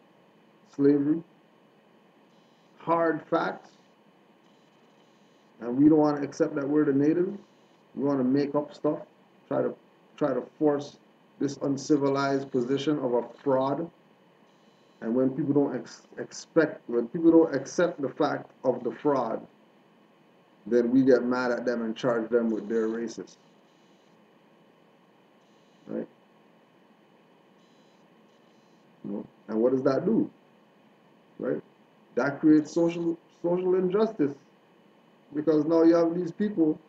slavery. Hard facts. And we don't want to accept that we're the natives. We want to make up stuff, try to force this uncivilized position of a fraud. And when people don't accept the fact of the fraud, then we get mad at them and charge them with their racist. Right? And what does that do? Right? That creates social injustice, because now you have these people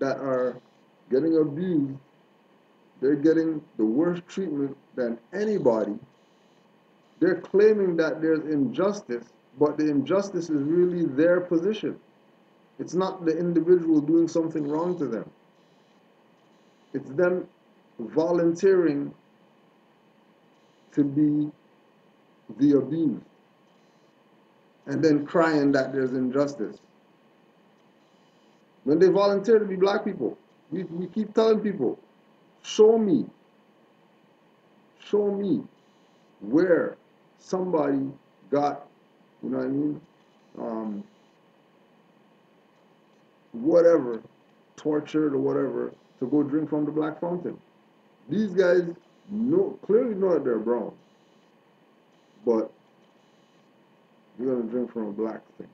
that are getting abused. They're getting the worst treatment than anybody. They're claiming that there's injustice, but the injustice is really their position. It's not the individual doing something wrong to them. It's them volunteering to be the abused and then crying that there's injustice. When they volunteer to be black people, we keep telling people, show me where somebody got, whatever, tortured or whatever, to go drink from the black fountain. These guys clearly know that they're brown, but you're gonna drink from a black thing.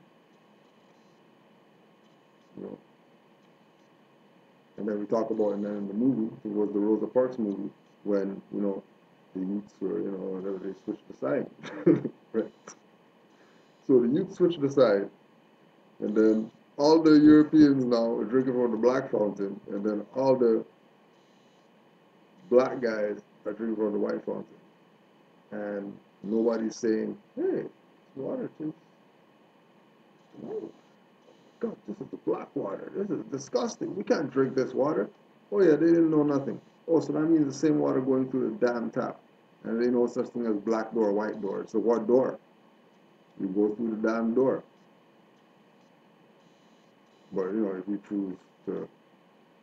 And then we talk about, and then in the movie, it was the Rosa Parks movie, when, the youths were, whatever, they switched the side. Right. So the youth switched the side, and then all the Europeans now are drinking from the black fountain, and then all the black guys are drinking from the white fountain. And nobody's saying, hey, water tastes, oh, God, this is the black water. This is disgusting. We can't drink this water. Oh, yeah, they didn't know nothing. Oh, so that means the same water going through the damn tap. And they know such thing as black door, white door. So what door? You go through the damn door. But, if you choose to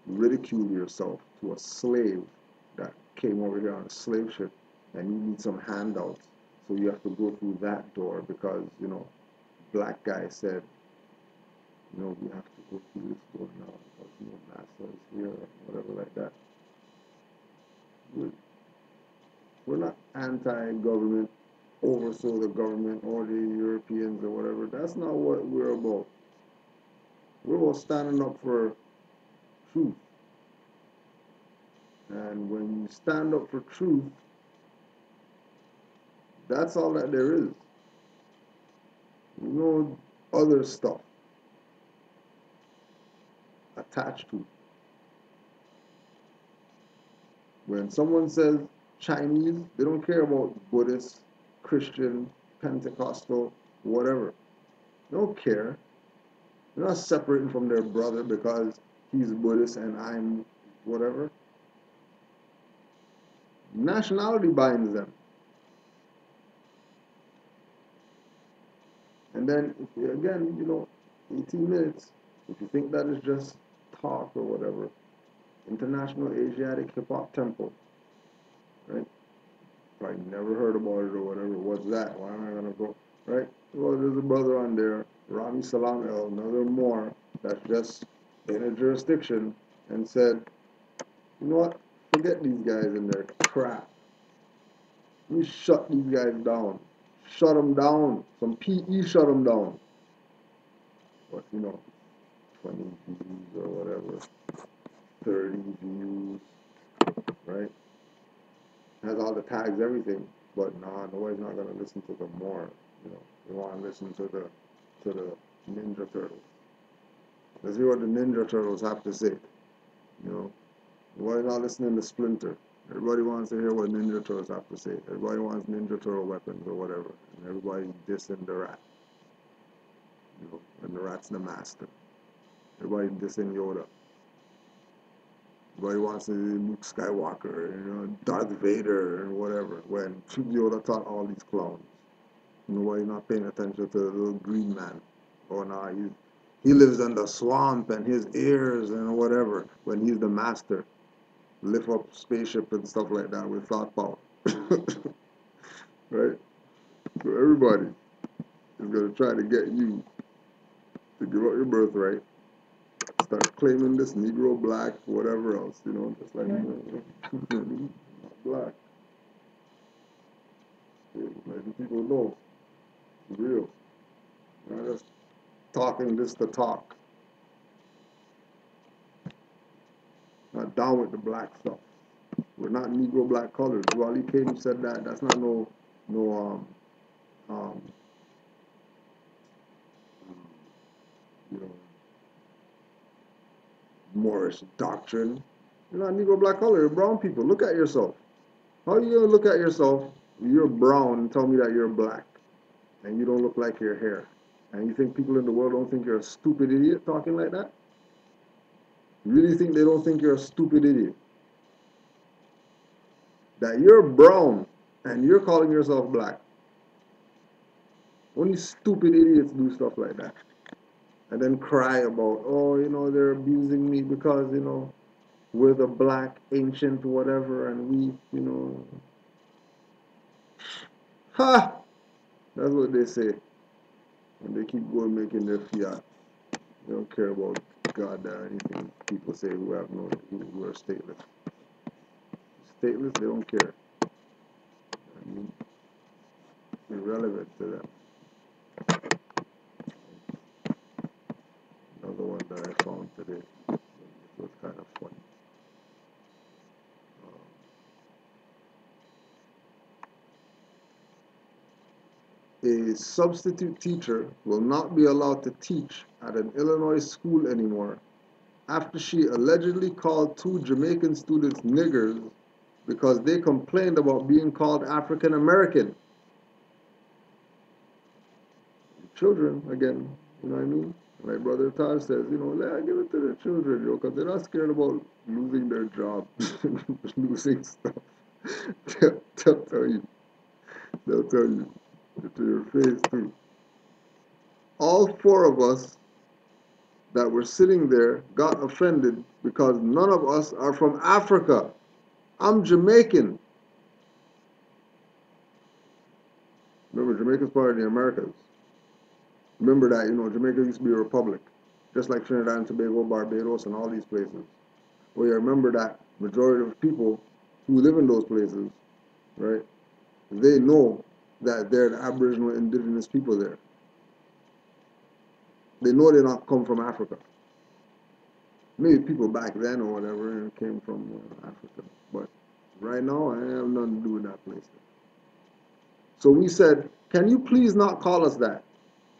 ridicule yourself to a slave that came over here on a slave ship and you need some handouts, so you have to go through that door because, black guy said, we have to go through this door now because, NASA is here or whatever like that. We're not anti-government, overthrow the government or the Europeans or whatever. That's not what we're about. We're about standing up for truth. And when you stand up for truth, that's all that there is. No other stuff attached to it. When someone says Chinese, they don't care about Buddhist, Christian, Pentecostal, whatever. They don't care. They're not separating from their brother because he's Buddhist and I'm whatever. Nationality binds them. And then, again, 18 minutes, if you think that is just talk or whatever, International Asiatic Hip Hop Temple, right? Probably never heard about it or whatever. What's that? Why am I going to go? Right? Well, there's a brother on there, Rami Salam El, another Moor, that's just in a jurisdiction and said, you know what? Forget these guys and their crap. We shut these guys down. Shut them down. Some PE shut them down. But, 20 views or whatever, 30 views, right? Has all the tags, everything. But nah, nobody's not gonna listen to the more. They want to listen to the Ninja Turtles. Let's hear what the Ninja Turtles have to say. Nobody's not listening to Splinter. Everybody wants to hear what Ninja Turtles have to say. Everybody wants Ninja Turtle weapons or whatever. And everybody dissing the rat. And the rat's the master. Everybody dissing Yoda. Everybody wants to Luke Skywalker, Darth Vader, and whatever. When Yoda taught all these clowns. Nobody's not paying attention to the little green man. Oh, no, he lives in the swamp and his ears and whatever. When he's the master. Lift up spaceship and stuff like that with thought power. Right? So everybody is going to try to get you to give up your birthright, start claiming this Negro, black, whatever else, just like, not black. Letting people know it's real. Not just talking this to talk. Not down with the black stuff. We're not Negro black colors. Wally came and said that. That's not no um, you know, Moorish doctrine. You're not Negro black color. You're brown people. Look at yourself. How are you gonna look at yourself? You're brown and tell me that you're black, and you don't look like your hair, and you think people in the world don't think you're a stupid idiot talking like that? You really think they don't think you're a stupid idiot? That you're brown and you're calling yourself black. Only stupid idiots do stuff like that. And then cry about, oh, they're abusing me because, we're the black ancient whatever and ha! That's what they say. And they keep going making their fiat. They don't care about God or anything. People say who are stateless. Stateless, they don't care. I mean, irrelevant to them. Another one that I found today. It was kind of funny. substitute teacher will not be allowed to teach at an Illinois school anymore after she allegedly called two Jamaican students niggers because they complained about being called African American. Children, again, you know what I mean? Like Brother Taj says, give it to the children, because they're not scared about losing their job, losing stuff. They'll tell you. They'll tell you to your face, too. All four of us that were sitting there got offended because none of us are from Africa. I'm Jamaican. Remember, Jamaica's part of the Americas. Remember that, Jamaica used to be a republic, just like Trinidad and Tobago, Barbados, and all these places. Well, you remember that majority of people who live in those places, right, they know that they're the Aboriginal indigenous people there. They know they not come from Africa. Maybe people back then or whatever came from Africa. But right now, I have nothing to do with that place. So we said, can you please not call us that?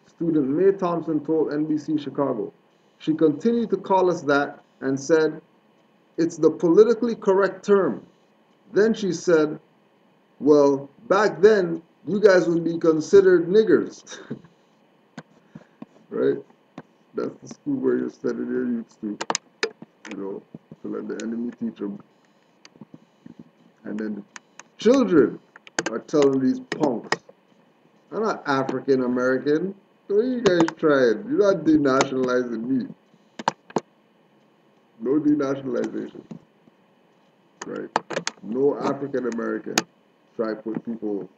Student Mae Thompson told NBC Chicago. She continued to call us that and said, it's the politically correct term. Then she said, well, back then, you guys would be considered niggers. Right? That's the school where you're sending your youths to, to let the enemy teach them. And then the children are telling these punks, I'm not African American. What are you guys trying? You're not denationalizing me. No denationalization. Right? No African American try to put people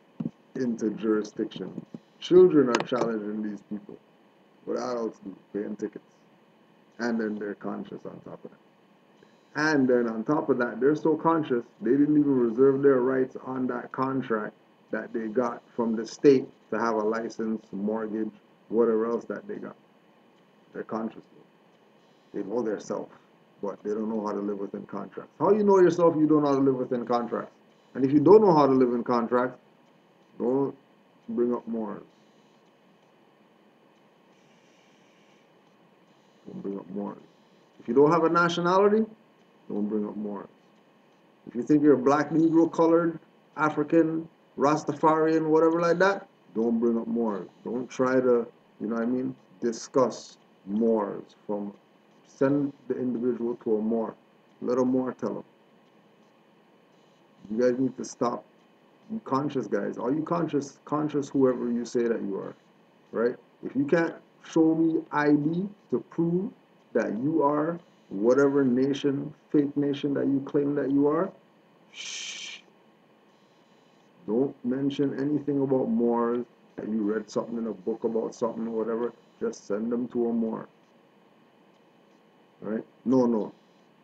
into jurisdiction. Children are challenging these people. What adults do, paying tickets. And then they're conscious on top of that. And then on top of that, they're so conscious, they didn't even reserve their rights on that contract that they got from the state to have a license, mortgage, whatever else that they got. They're conscious. They know their self, but they don't know how to live within contracts. How you know yourself, you don't know how to live within contracts. And if you don't know how to live in contracts, don't bring up Moors. Don't bring up Moors. If you don't have a nationality, don't bring up Moors. If you think you're black, Negro, colored, African, Rastafarian, whatever like that, don't bring up Moors. Don't try to, discuss Moors. Send the individual to a Moor. Let a Moor tell them. You guys need to stop. You conscious guys. Are you conscious whoever you say that you are, right? If you can't show me ID to prove that you are whatever nation, fake nation that you claim that you are, shh. Don't mention anything about Moors, that you read something in a book about something or whatever. Just send them to a Moor. Right? No.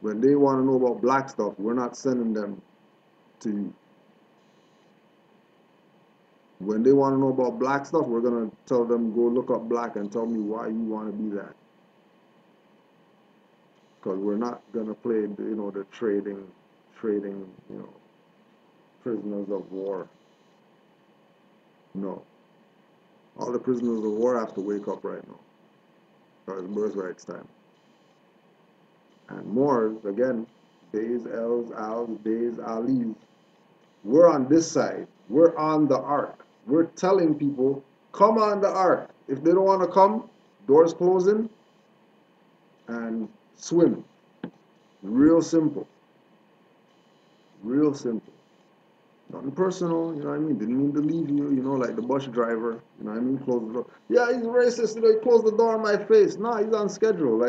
When they want to know about black stuff, we're not sending them to you. When they want to know about black stuff, we're going to tell them, go look up black and tell me why you want to be that. Because we're not going to play, the trading, prisoners of war. No. All the prisoners of war have to wake up right now. Because it's birthrights time. And Moors, again, Days, Els, Als, Days, Alis, we're on this side. We're on the ark. We're telling people, come on the ark. If they don't want to come, doors closing, and swim. Real simple. Real simple. Nothing personal, didn't mean to leave you, like the bus driver, close the door. Yeah, he's racist, he closed the door in my face. No, he's on schedule,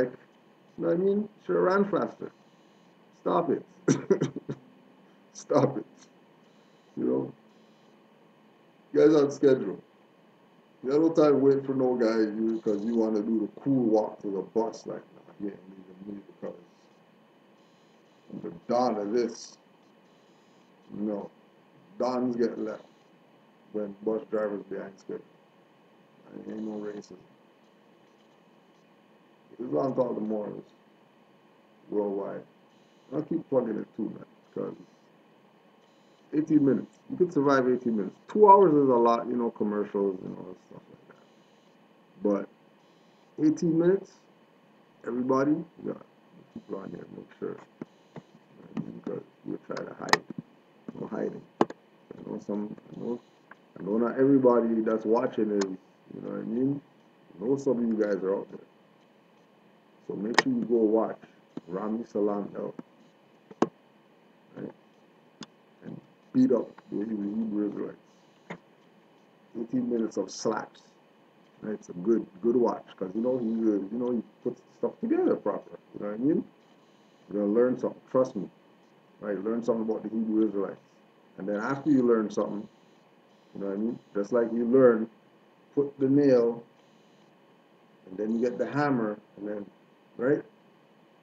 should have ran faster. Stop it. Stop it. You guys on schedule. You got no time waiting for no guy because you want to do the cool walk to the bus. Like, nah, he ain't leaving me because I'm the don of this. No. Dons get left when bus drivers behind schedule. Ain't no racism. It's on top of the Moors worldwide. I'll keep plugging it too, man, because 18 minutes. You could survive 18 minutes. 2 hours is a lot, commercials and all that stuff like that. But 18 minutes, everybody, you got people on there, make sure. Because you try to hide. No hiding. I know not everybody that's watching is, you know what I mean? I know some of you guys are out there. So make sure you go watch Rami Salam El, right? And beat up the Hebrew Israelites. 18 minutes of slaps. Right? It's a good watch because he puts stuff together proper. You know what I mean? You're gonna learn something. Trust me. Right? Learn something about the Hebrew Israelites. And then after you learn something, you know what I mean? Just like you learn, put the nail, and then you get the hammer, and then, right?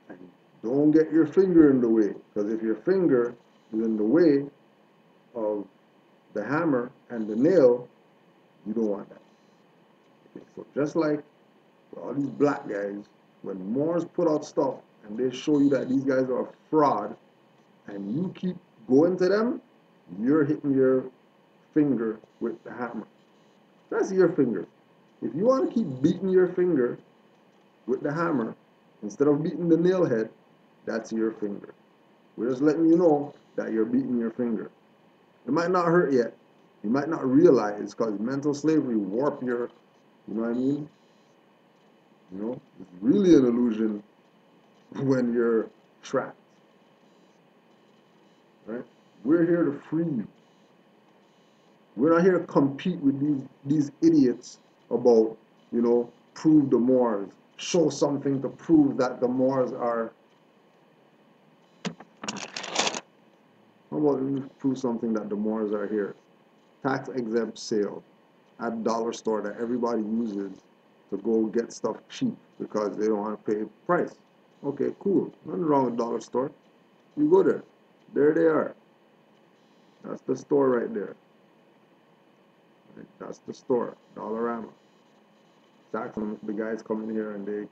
And don't get your finger in the way, because if your finger is in the way of the hammer and the nail, you don't want that. Okay, so just like all these black guys, when Moors put out stuff and they show you that these guys are a fraud, and you keep going to them, you're hitting your finger with the hammer. That's your finger. If you want to keep beating your finger with the hammer instead of beating the nail head, that's your finger. We're just letting you know that you're beating your finger. It might not hurt yet. You might not realize because mental slavery warp your, you know what I mean? It's really an illusion when you're trapped. Right? We're here to free you. We're not here to compete with these idiots about, prove the Moors, show something to prove that the Moors are. How about we prove something that the Moors are here? Tax exempt sale at dollar store that everybody uses to go get stuff cheap because they don't want to pay price. Okay, cool. Nothing wrong with dollar store. You go there. There they are. That's the store right there. Right? That's the store. Dollarama. Tax them. The guys come in here and they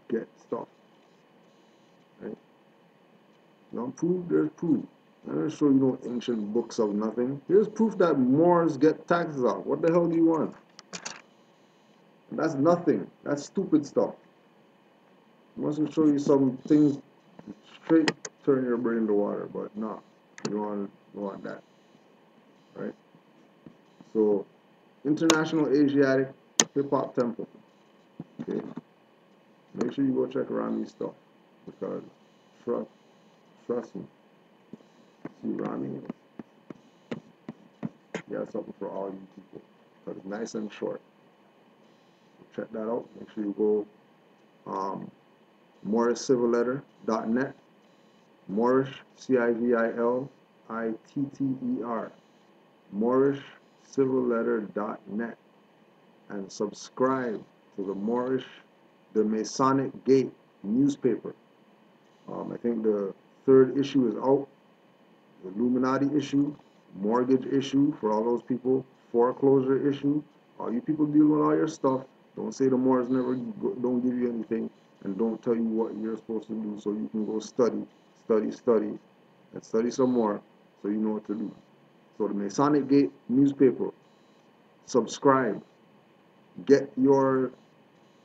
get stuff. Right? You want proof? There's proof. I'm going to show you no ancient books of nothing. Here's proof that Moors get taxes off. What the hell do you want? And that's nothing. That's stupid stuff. I want to show you some things straight turn your brain to water, but no, you want that, right? So, International Asiatic Hip Hop Temple. Okay, make sure you go check around these stuff because trust me, see Rami, he has something for all you people because it's nice and short. So check that out. Make sure you go MoorsCivilLetter.net. Moorish, CIVILITTER, MoorsCivilLetter.net, and subscribe to the Masonic Gate newspaper. I think the third issue is out. The Illuminati issue, mortgage issue for all those people, foreclosure issue. All you people dealing with all your stuff. Don't say the Moors don't give you anything and don't tell you what you're supposed to do so you can go study, and study some more so you know what to do. So the Masonic Gate newspaper, subscribe, get your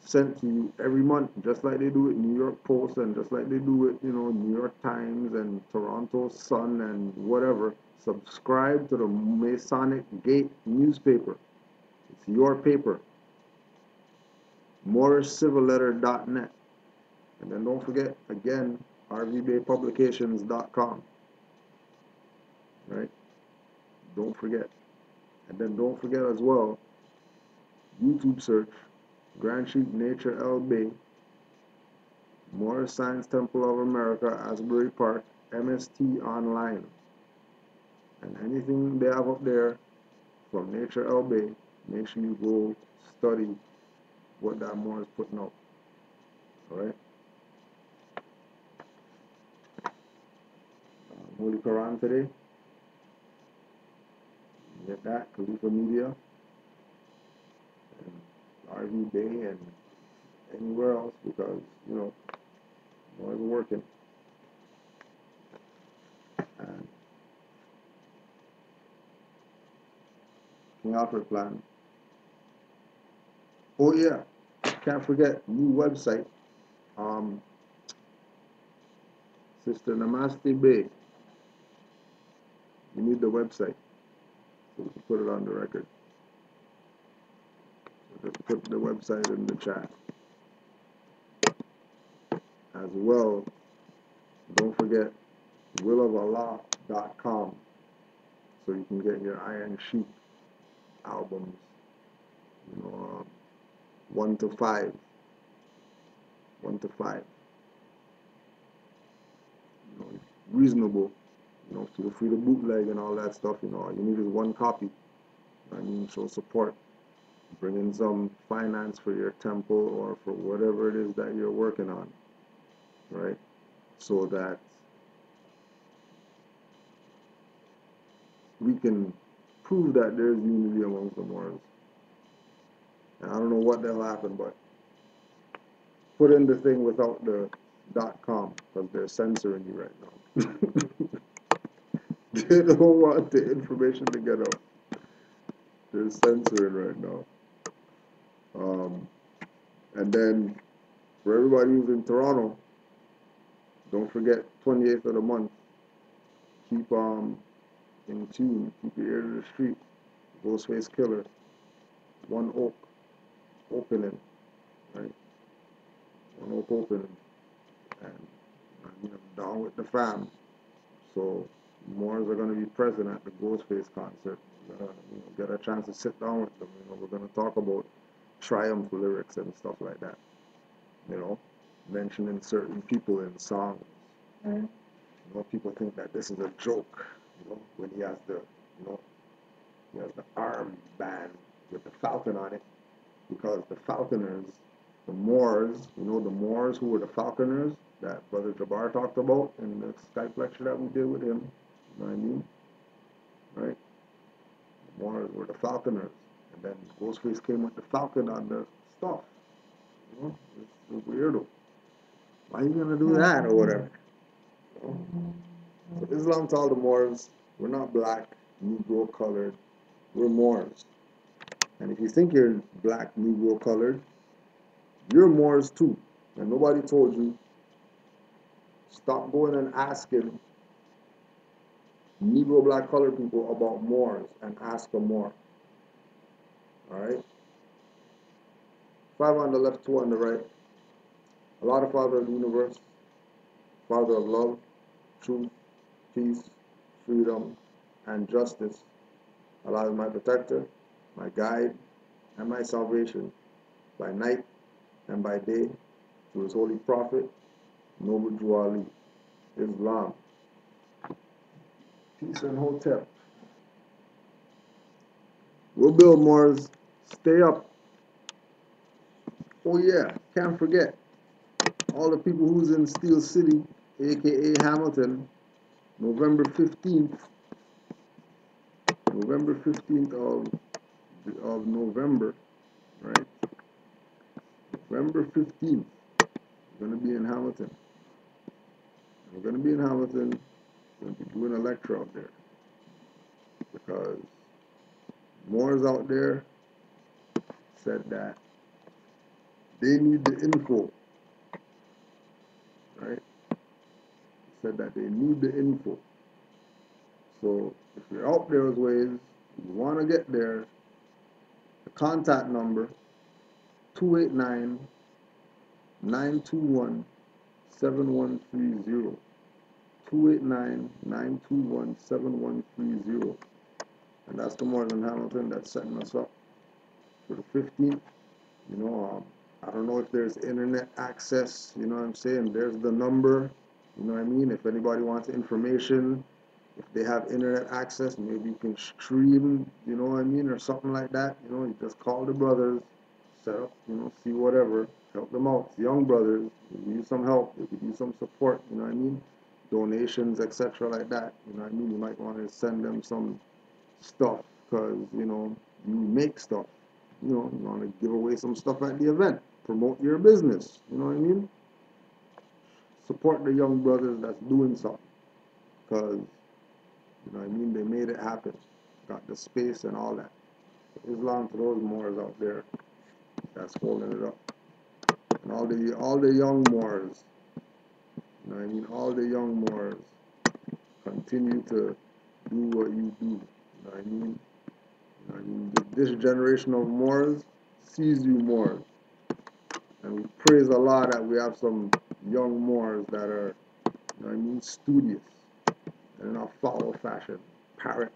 sent to you every month, just like they do it New York Post and just like they do it, New York Times and Toronto Sun and whatever. Subscribe to the Masonic Gate newspaper. It's your paper. MoorsCivilLetter.net. And then don't forget, again, rvbaypublications.com. Right? Don't forget. And then don't forget as well, YouTube search, Grand Street Nature LB, Moorish Science Temple of America, Asbury Park, MST Online. And anything they have up there from Nature LB, make sure you go study what that Moor is putting out. Alright? Holy Quran today. Get that, Khalifa Media, and RV Bay, and anywhere else because, Moors are working. And Working Alfred plan. Oh yeah, can't forget new website. Sister Namaste Bay. You need the website so we can put it on the record. So just put the website in the chat. As well, don't forget willofalah.com so you can get your Iron Sheep albums, 1 to 5. 1 to 5. Reasonable. Feel free to bootleg and all that stuff. All you need is one copy. Show support. Bring in some finance for your temple or for whatever it is that you're working on, right? So that we can prove that there's unity amongst the Moors. And I don't know what that'll happen, but put in the thing without the .com because they're censoring you right now. They don't want the information to get out. They're censoring right now. And then for everybody who's in Toronto, don't forget 28th of the month. Keep in tune. Keep your ear to the street. Ghostface Killer. One Oak opening, right? One Oak opening, and down with the fam. So Moors are going to be present at the Ghostface concert. Get a chance to sit down with them. We're going to talk about triumph lyrics and stuff like that. Mentioning certain people in songs. People think that this is a joke. When he has the arm band with the falcon on it, because the falconers, the Moors, the Moors who were the falconers that Brother Jabbar talked about in the Skype lecture that we did with him. You know what I mean? Right? The Moors were the falconers, and then Ghostface came with the falcon on the stuff. It's weirdo. Why are you gonna do that or whatever? So Islam to all the Moors, we're not black, Negro colored, we're Moors. And if you think you're black, Negro colored, you're Moors too. And nobody told you. Stop going and asking Negro, black, colored people about Moors and ask them more. Alright? 5 on the left, 2 on the right. Allah, the Father of the universe, Father of love, truth, peace, freedom, and justice. Allah is my protector, my guide, and my salvation, by night and by day, through his holy prophet, Noble Drew Ali, Islam. Peace and Hotep. We'll build Moors. Stay up. Oh yeah, can't forget. All the people who's in Steel City, aka Hamilton, November 15th. November 15th of November, right? November 15th. We're going to be in Hamilton. We're going to be in Hamilton. We're going to be doing a lecture out there. Because Moors out there said that they need the info. Right? Said that they need the info. So if you're out there ways, you want to get there, the contact number 289-921-7130. 289-921-7130. And that's the Moors in Hamilton that's setting us up for the 15th. I don't know if there's internet access, you know what I'm saying? There's the number, you know what I mean? If anybody wants information, if they have internet access, maybe you can stream, you know what I mean, or something like that. You just call the brothers, set up, see whatever, help them out. It's young brothers, they give you some help, they give you some support, you know what I mean? Donations, etc. like that, you know what I mean? You might want to send them some stuff, because, you make stuff. You want to give away some stuff at the event. Promote your business. You know what I mean? Support the young brothers that's doing something. Because, they made it happen. Got the space and all that. Islam to those Moors out there that's holding it up. And all the young Moors, you know what I mean? All the young Moors continue to do what you do. You know what I mean? You know what I mean? This generation of Moors sees you Moors. And we praise Allah that we have some young Moors that are, you know what I mean, studious and not follow fashion, parrot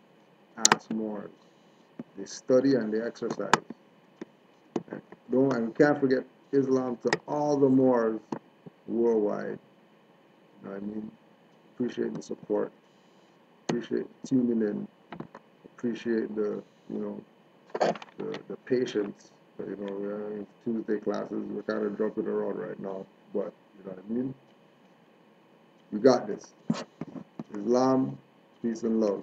ass Moors. They study and they exercise. And we can't forget Islam to all the Moors worldwide. You know what I mean? Appreciate the support. Appreciate tuning in. Appreciate the, you know, the patience. You know, we're in Tuesday classes. We're kind of jumping around right now, but you know what I mean. We got this. Islam, peace and love.